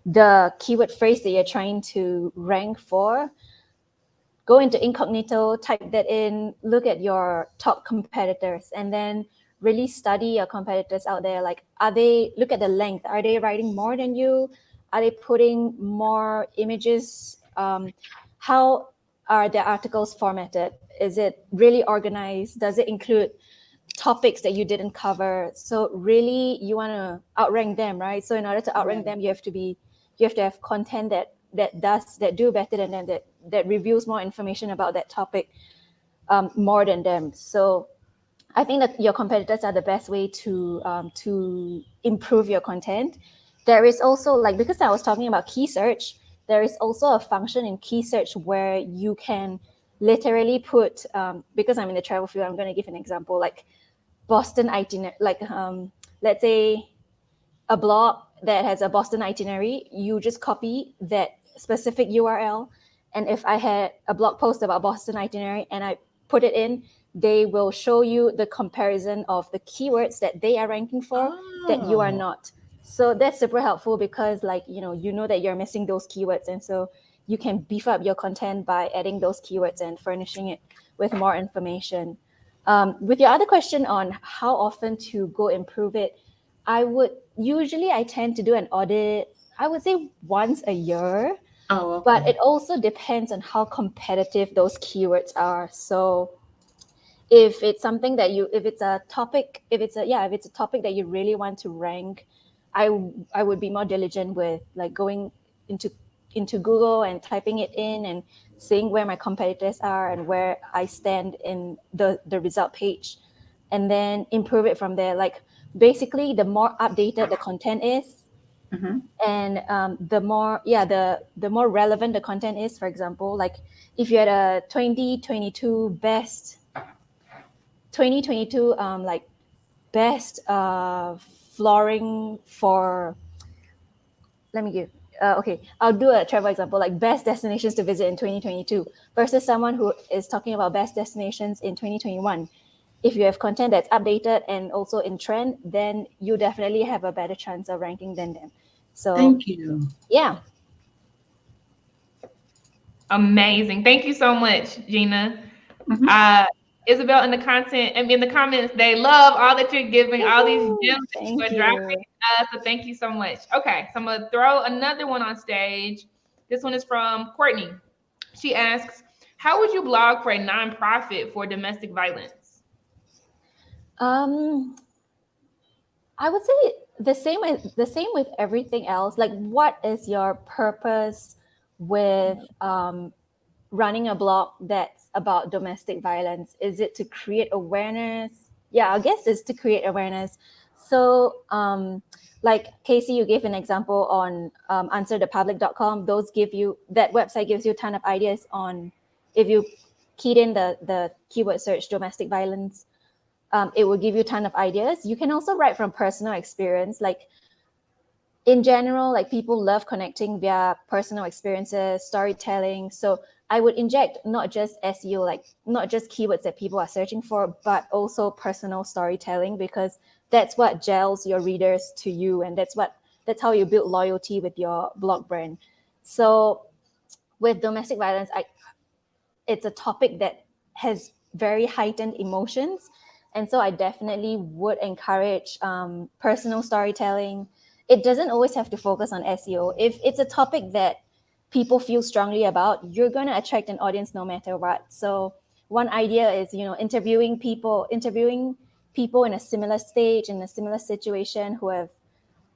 the keyword phrase that you're trying to rank for, go into incognito, type that in, look at your top competitors, and then really study your competitors out there. Like, look at the length. Are they writing more than you? Are they putting more images? How are their articles formatted? Is it really organized? Does it include topics that you didn't cover? So really you want to outrank them, right? So in order to outrank them, you have to have content that do better than them, that reveals more information about that topic more than them. So I think that your competitors are the best way to improve your content. There is also, like, because I was talking about key search, there is also a function in key search where you can literally put, because I'm in the travel field, I'm going to give an example, like Boston itinerary, like let's say a blog that has a Boston itinerary, you just copy that specific URL. And if I had a blog post about Boston itinerary and I put it in, they will show you the comparison of the keywords that they are ranking for that you are not. So that's super helpful because, like, you know that you're missing those keywords. And so you can beef up your content by adding those keywords and furnishing it with more information. With your other question on how often to go improve it, I tend to do an audit, I would say once a year, Oh, okay. but it also depends on how competitive those keywords are. So if it's something that if it's a topic that you really want to rank, I would be more diligent with, like, going into Google and typing it in and seeing where my competitors are and where I stand in the result page, and then improve it from there. Like, basically, the more updated the content is, Mhm. and the more relevant the content is. For example, like, if you had a 2022 like best flooring for, let me give okay, I'll do a travel example, like best destinations to visit in 2022 versus someone who is talking about best destinations in 2021. If you have content that's updated and also in trend, then you definitely have a better chance of ranking than them. So Thank you. yeah. Amazing. Thank you so much, Gina. Mhm. Isabel, in the content, I mean, in the comments, they love all that you're giving, all these Woohoo! gems that you Thank are dropping. you. So thank you so much. Okay, so I'm gonna throw another one on stage. This one is from Courtney. She asks, "How would you blog for a nonprofit for domestic violence?" um I would say the same with everything else. Like, what is your purpose with running a blog that's about domestic violence? Is it to create awareness? Yeah, I guess it's to create awareness. So, like Casey, you gave an example on answerthepublic.com. That website gives you a ton of ideas on, if you keyed in the keyword search domestic violence, it will give you a ton of ideas. You can also write from personal experience. Like, in general, like, people love connecting via personal experiences, storytelling. So I would inject not just SEO, like not just keywords that people are searching for, but also personal storytelling, because that's what gels your readers to you, and that's how you build loyalty with your blog brand. So with domestic violence, it's a topic that has very heightened emotions. And so I definitely would encourage personal storytelling. It doesn't always have to focus on SEO. If it's a topic that people feel strongly about, you're going to attract an audience no matter what. So one idea is, interviewing people in a similar stage, in a similar situation, who have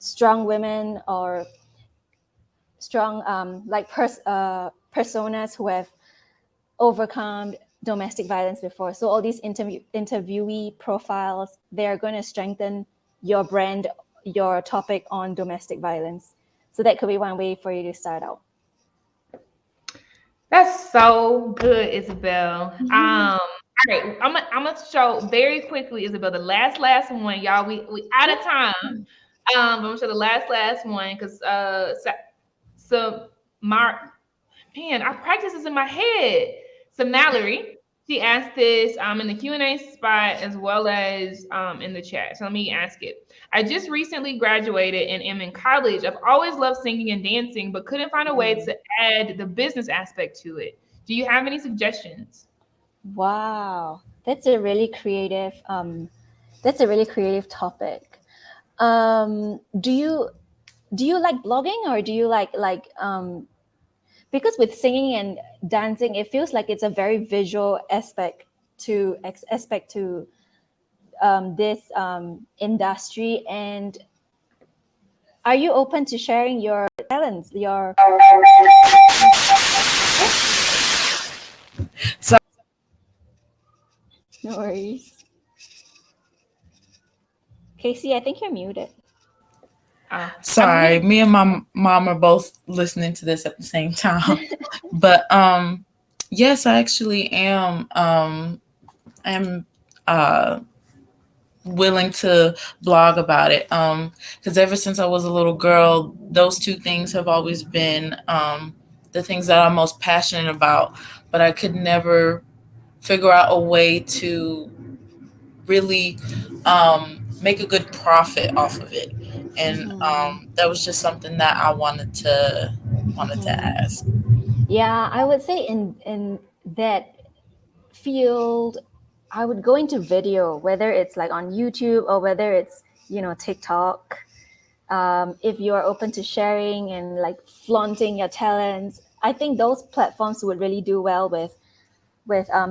strong women or strong personas who have overcome domestic violence before. So all these interviewee profiles, they are going to strengthen your brand, your topic on domestic violence. So that could be one way for you to start out. That's so good, Isabel. All right, I'm gonna show very quickly, Isabel, the last one, y'all. We out of time. I'm gonna show the last one because so Mark, man, I practice this in my head. So Mallory, she asked this in the Q&A spot as well as in the chat. So let me ask it. I just recently graduated and am in college. I've always loved singing and dancing, but couldn't find a way to add the business aspect to it. Do you have any suggestions? Wow, that's a really creative. That's a really creative topic. Do you like blogging, or do you like because with singing and dancing, it feels like it's a very visual aspect to this industry. And are you open to sharing your talents, your no worries. Casey, I think you're muted. Sorry, me and my mom are both listening to this at the same time. But yes, I actually am willing to blog about it. Because ever since I was a little girl, those two things have always been the things that I'm most passionate about. But I could never figure out a way to really make a good profit off of it. And that was just something that I wanted to ask. Yeah, I would say in that field, I would go into video, whether it's like on YouTube or whether it's TikTok. If you are open to sharing and like flaunting your talents, I think those platforms would really do well with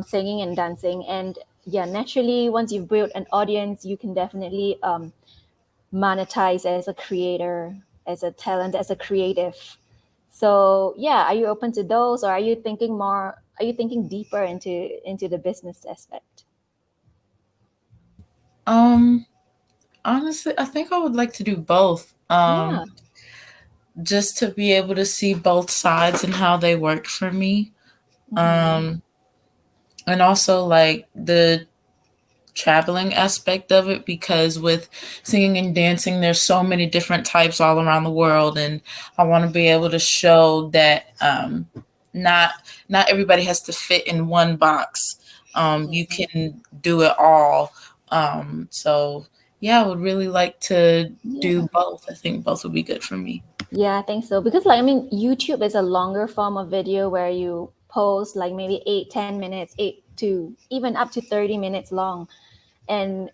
singing and dancing. And yeah, naturally, once you've built an audience, you can definitely monetize as a creator, as a talent, as a creative. So yeah, are you open to those, or are you thinking more? Are you thinking deeper into the business aspect? Honestly, I think I would like to do both. Yeah. Just to be able to see both sides and how they work for me. And also like the traveling aspect of it, because with singing and dancing there's so many different types all around the world, and I want to be able to show that not everybody has to fit in one box. You can do it all. So yeah, I would really like to do both. I think both would be good for me. Yeah, I think so. Because like, I mean, YouTube is a longer form of video where you post like maybe 8-10 minutes, 8 to even up to 30 minutes long. And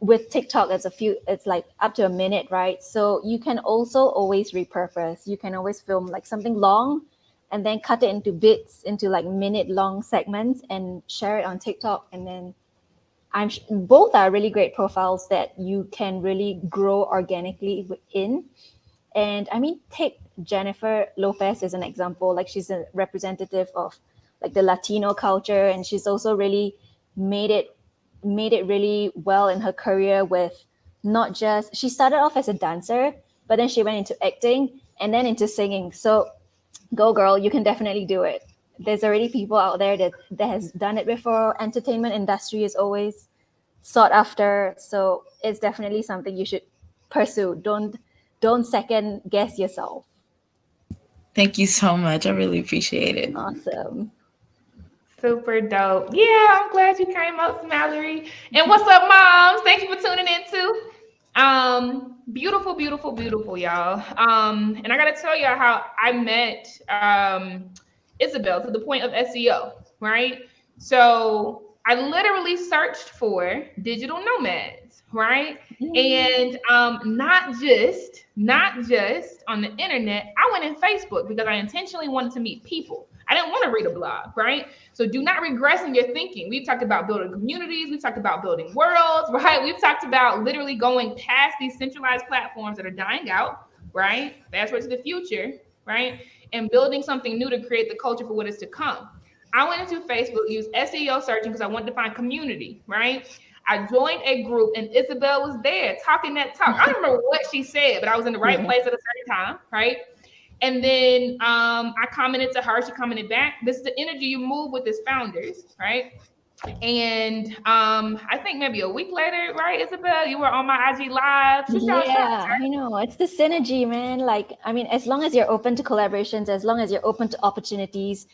with TikTok, it's like up to a minute, right? So you can also always repurpose. You can always film like something long and then cut it into bits, into like minute long segments, and share it on TikTok. And then both are really great profiles that you can really grow organically in. And I mean, take Jennifer Lopez as an example. Like, she's a representative of like the Latino culture, and she's also really made it really well in her career with not just, she started off as a dancer, but then she went into acting and then into singing. So go girl, you can definitely do it. There's already people out there that has done it before. Entertainment industry is always sought after, so it's definitely something you should pursue. Don't second guess yourself. Thank you so much. I really appreciate it. Awesome. Super dope. Yeah, I'm glad you came up, Mallory. And what's up, moms? Thank you for tuning in too. Beautiful, beautiful, beautiful, y'all. And I gotta tell y'all how I met Isabel to the point of SEO, right? So I literally searched for digital nomads, right? And not just on the internet. I went in Facebook because I intentionally wanted to meet people. I didn't want to read a blog, right? So do not regress in your thinking. We've talked about building communities. We've talked about building worlds, right? We've talked about literally going past these centralized platforms that are dying out, right? Fast forward to the future, right? And building something new to create the culture for what is to come. I went into Facebook, used SEO searching because I wanted to find community, right? I joined a group and Isabel was there talking that talk. I don't remember what she said, but I was in the right place at a certain time, right? And then I commented to her, she commented back. This is the energy you move with as founders, right? And I think maybe a week later, right, Isabel, you were on my IG live. Yeah, it's the synergy, man. Like, I mean, as long as you're open to collaborations, as long as you're open to opportunities,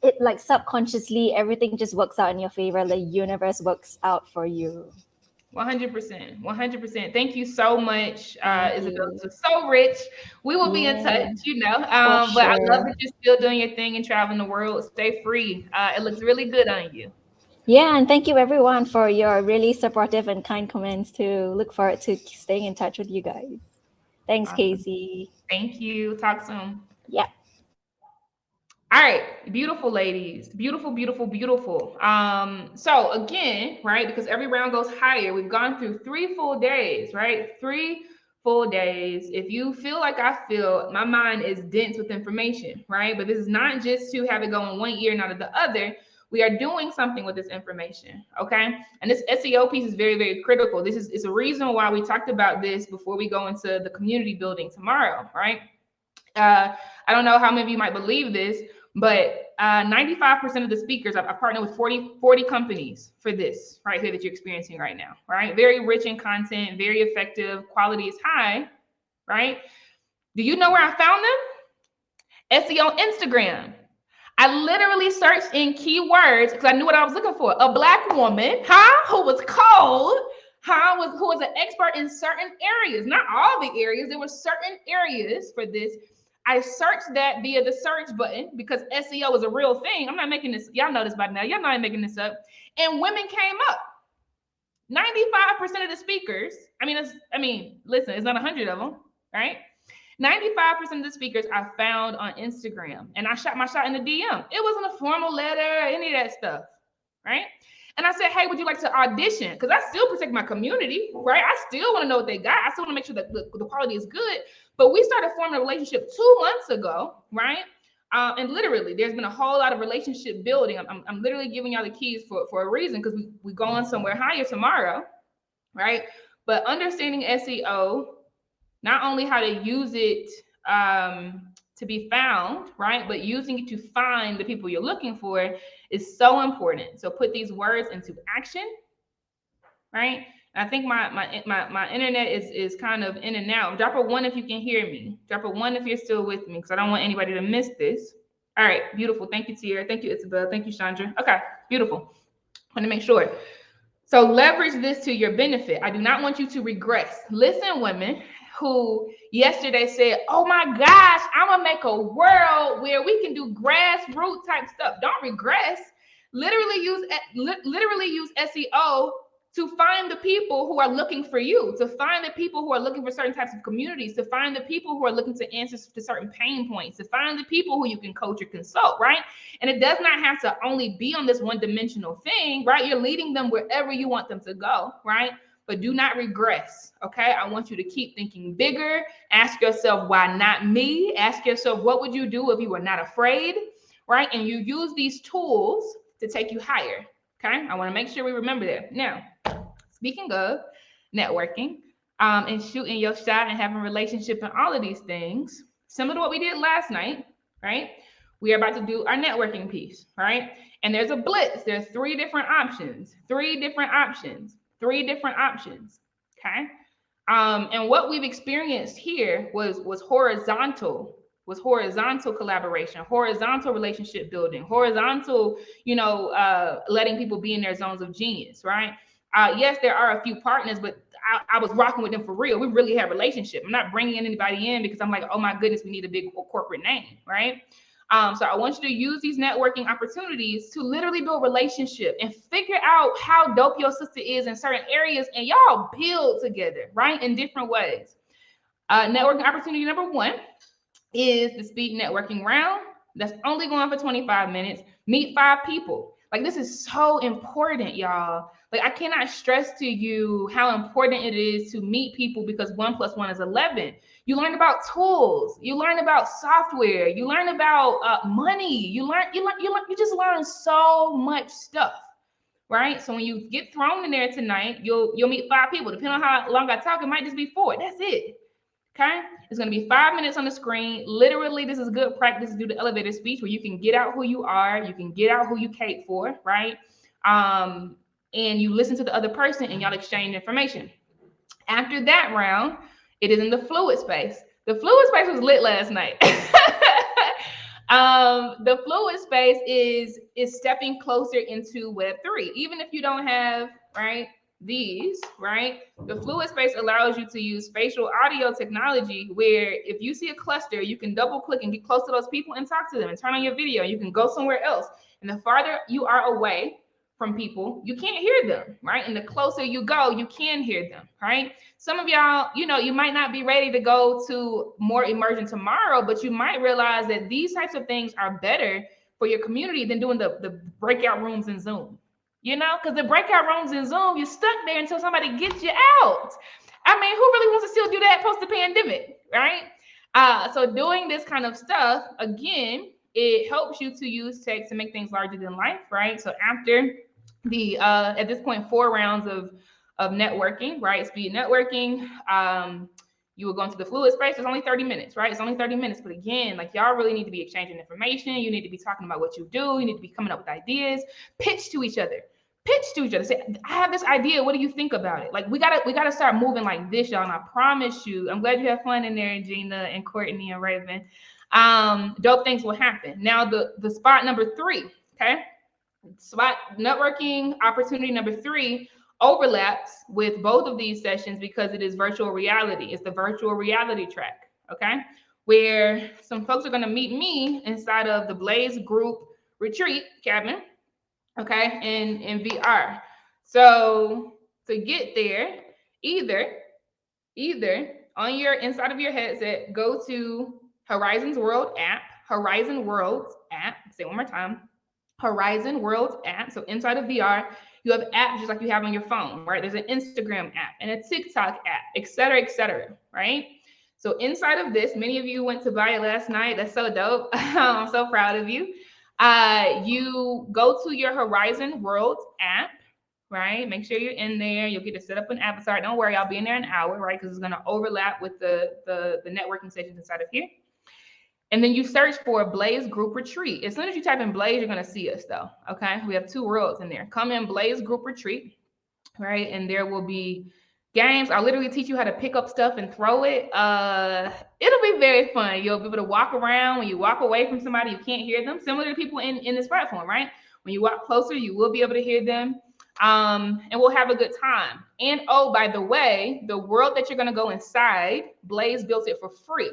it like subconsciously everything just works out in your favor. The universe works out for you. 100%. 100%. Thank you so much, Isabel. This was so rich. We will be in touch, but I love that you're still doing your thing and traveling the world. Stay free. It looks really good on you. Yeah, and thank you everyone for your really supportive and kind comments too. Look forward to staying in touch with you guys. Thanks, Awesome. Casey. Thank you. Talk soon. Yeah. All right, beautiful ladies, beautiful, beautiful, beautiful. So again, right, because every round goes higher, we've gone through 3 full days, right? 3 full days. If you feel like I feel, my mind is dense with information, right? But this is not just to have it go in one ear and out of the other. We are doing something with this information, okay? And this SEO piece is very, very critical. This is a reason why we talked about this before we go into the community building tomorrow, right? I don't know how many of you might believe this, but 95% of the speakers, I've partnered with 40 companies for this right here that you're experiencing right now, right? Very rich in content, very effective, quality is high, right? Do you know where I found them? SEO Instagram. I literally searched in keywords because I knew what I was looking for. A Black woman, who was cold, who was an expert in certain areas, not all the areas. There were certain areas for this. I searched that via the search button because SEO is a real thing. I'm not making this. Y'all know this by now. Y'all know I'm making this up. And women came up. 95% of the speakers. Listen, it's not 100 of them, right? 95% of the speakers I found on Instagram, and I shot my shot in the DM. It wasn't a formal letter or any of that stuff, right? And I said, hey, would you like to audition? Because I still protect my community, right? I still want to know what they got. I still want to make sure that the quality is good. But we started forming a relationship 2 months ago, right? And literally, there's been a whole lot of relationship building. I'm literally giving y'all the keys for a reason, because we're going somewhere higher tomorrow, right? But understanding SEO, not only how to use it to be found, right? But using it to find the people you're looking for is so important. So put these words into action, right? I think my internet is kind of in and out. Drop a 1 if you can hear me. Drop a 1 if you're still with me, because I don't want anybody to miss this. All right, beautiful. Thank you, Tiara. Thank you, Isabel. Thank you, Chandra. Okay, beautiful. I want to make sure. So leverage this to your benefit. I do not want you to regress. Listen, women who yesterday said, oh my gosh, I'm gonna make a world where we can do grassroots type stuff. Don't regress. Literally use SEO to find the people who are looking for you, to find the people who are looking for certain types of communities, to find the people who are looking to answer to certain pain points, to find the people who you can coach or consult, right? And it does not have to only be on this one-dimensional thing, right? You're leading them wherever you want them to go, right? But do not regress, okay? I want you to keep thinking bigger. Ask yourself, why not me? Ask yourself, what would you do if you were not afraid, right? And you use these tools to take you higher, okay? I want to make sure we remember that. Now, speaking of networking and shooting your shot and having a relationship and all of these things, similar to what we did last night, right? We are about to do our networking piece, right? And there's a blitz. There's 3 different options, 3 different options, 3 different options, okay? And what we've experienced here was horizontal collaboration, horizontal relationship building, horizontal, letting people be in their zones of genius, right? Yes, there are a few partners, but I was rocking with them for real. We really have a relationship. I'm not bringing anybody in because I'm like, oh my goodness, we need a big corporate name, right? So I want you to use these networking opportunities to literally build a relationship and figure out how dope your sister is in certain areas, and y'all build together, right? In different ways. Networking opportunity number 1 is the speed networking round. That's only going for 25 minutes. Meet 5 people. Like, this is so important, y'all. Like, I cannot stress to you how important it is to meet people, because 1 + 1 is 11. You learn about tools. You learn about software. You learn about money. You just learn so much stuff, right? So when you get thrown in there tonight, you'll meet 5 people. Depending on how long I talk, it might just be 4. That's it. Okay, it's going to be 5 minutes on the screen. Literally, this is good practice to do the elevator speech where you can get out who you are, you can get out who you cape for, right? And you listen to the other person and y'all exchange information. After that round, it is in the fluid space. The fluid space was lit last night. The fluid space is stepping closer into Web3. Even if you don't have, right, these, right, the fluid space allows you to use spatial audio technology where if you see a cluster, you can double click and get close to those people and talk to them and turn on your video. You can go somewhere else. And the farther you are away from people, you can't hear them, right? And the closer you go, you can hear them, right? Some of y'all, you might not be ready to go to more immersion tomorrow, but you might realize that these types of things are better for your community than doing the breakout rooms in Zoom, because the breakout rooms in Zoom, you're stuck there until somebody gets you out. I mean, who really wants to still do that post the pandemic, right? So doing this kind of stuff, again, it helps you to use text to make things larger than life, right? So after the at this point 4 rounds of networking, right? Speed networking. You will go into the fluid space. It's only 30 minutes, right? It's only 30 minutes. But again, like y'all really need to be exchanging information. You need to be talking about what you do. You need to be coming up with ideas. Pitch to each other. Say, I have this idea. What do you think about it? Like we gotta start moving like this, y'all. And I promise you, I'm glad you have fun in there, Gina and Courtney and Raven. Dope things will happen. Now the spot number 3, okay? Spot networking opportunity number 3 overlaps with both of these sessions because it is virtual reality. It's the virtual reality track, okay? Where some folks are going to meet me inside of the Blaze Group Retreat cabin, okay, in VR. So to get there, either on your inside of your headset, go to Horizon Worlds app. Say it one more time. Horizon Worlds app. So inside of VR, you have apps just like you have on your phone, right? There's an Instagram app and a TikTok app, et cetera, right? So inside of this, many of you went to buy it last night. That's so dope. I'm so proud of you. You go to your Horizon Worlds app, right? Make sure you're in there. You'll get to set up an avatar. Don't worry, I'll be in there an hour, right? Because it's going to overlap with the networking sessions inside of here. And then you search for Blaze Group Retreat. As soon as you type in Blaze, you're going to see us, though. Okay, we have 2 worlds in there. Come in Blaze Group Retreat, right? And there will be games. I'll literally teach you how to pick up stuff and throw it. It'll be very fun. You'll be able to walk around. When you walk away from somebody, you can't hear them. Similar to people in this platform, right? When you walk closer, you will be able to hear them. And we'll have a good time. And oh, by the way, the world that you're going to go inside, Blaze built it for free.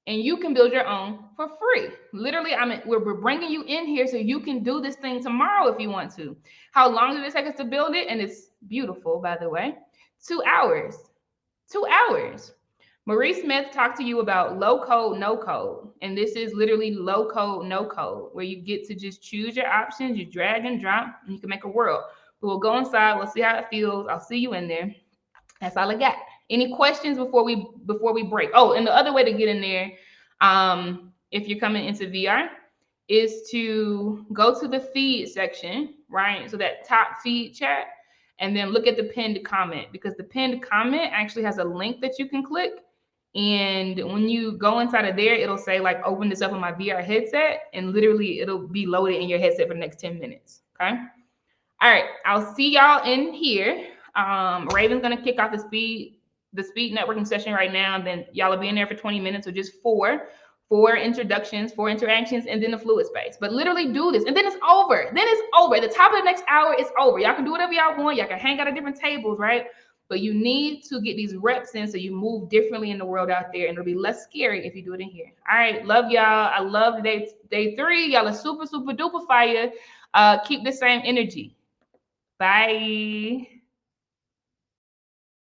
And you can build your own for free. Literally, we're bringing you in here so you can do this thing tomorrow if you want to. How long did it take us to build it? And it's beautiful, by the way. 2 hours. 2 hours. Marie Smith talked to you about low code, no code. And this is literally low code, no code, where you get to just choose your options, you drag and drop, and you can make a world. But we'll go inside, we'll see how it feels. I'll see you in there. That's all I got. Any questions before we break? Oh, and the other way to get in there, if you're coming into VR, is to go to the feed section, right? So that top feed chat, and then look at the pinned comment, because the pinned comment actually has a link that you can click. And when you go inside of there, it'll say like, open this up on my VR headset, and literally it'll be loaded in your headset for the next 10 minutes. Okay. All right. I'll see y'all in here. Raven's going to kick off the speed networking session right now. And then y'all will be in there for 20 minutes. So just four introductions, 4 interactions, and then the fluid space. But literally do this. And then it's over. At the top of the next hour, it's over. Y'all can do whatever y'all want. Y'all can hang out at different tables, right? But you need to get these reps in so you move differently in the world out there. And it'll be less scary if you do it in here. All right. Love y'all. I love day 3. Y'all are super, super duper fire. Keep the same energy. Bye.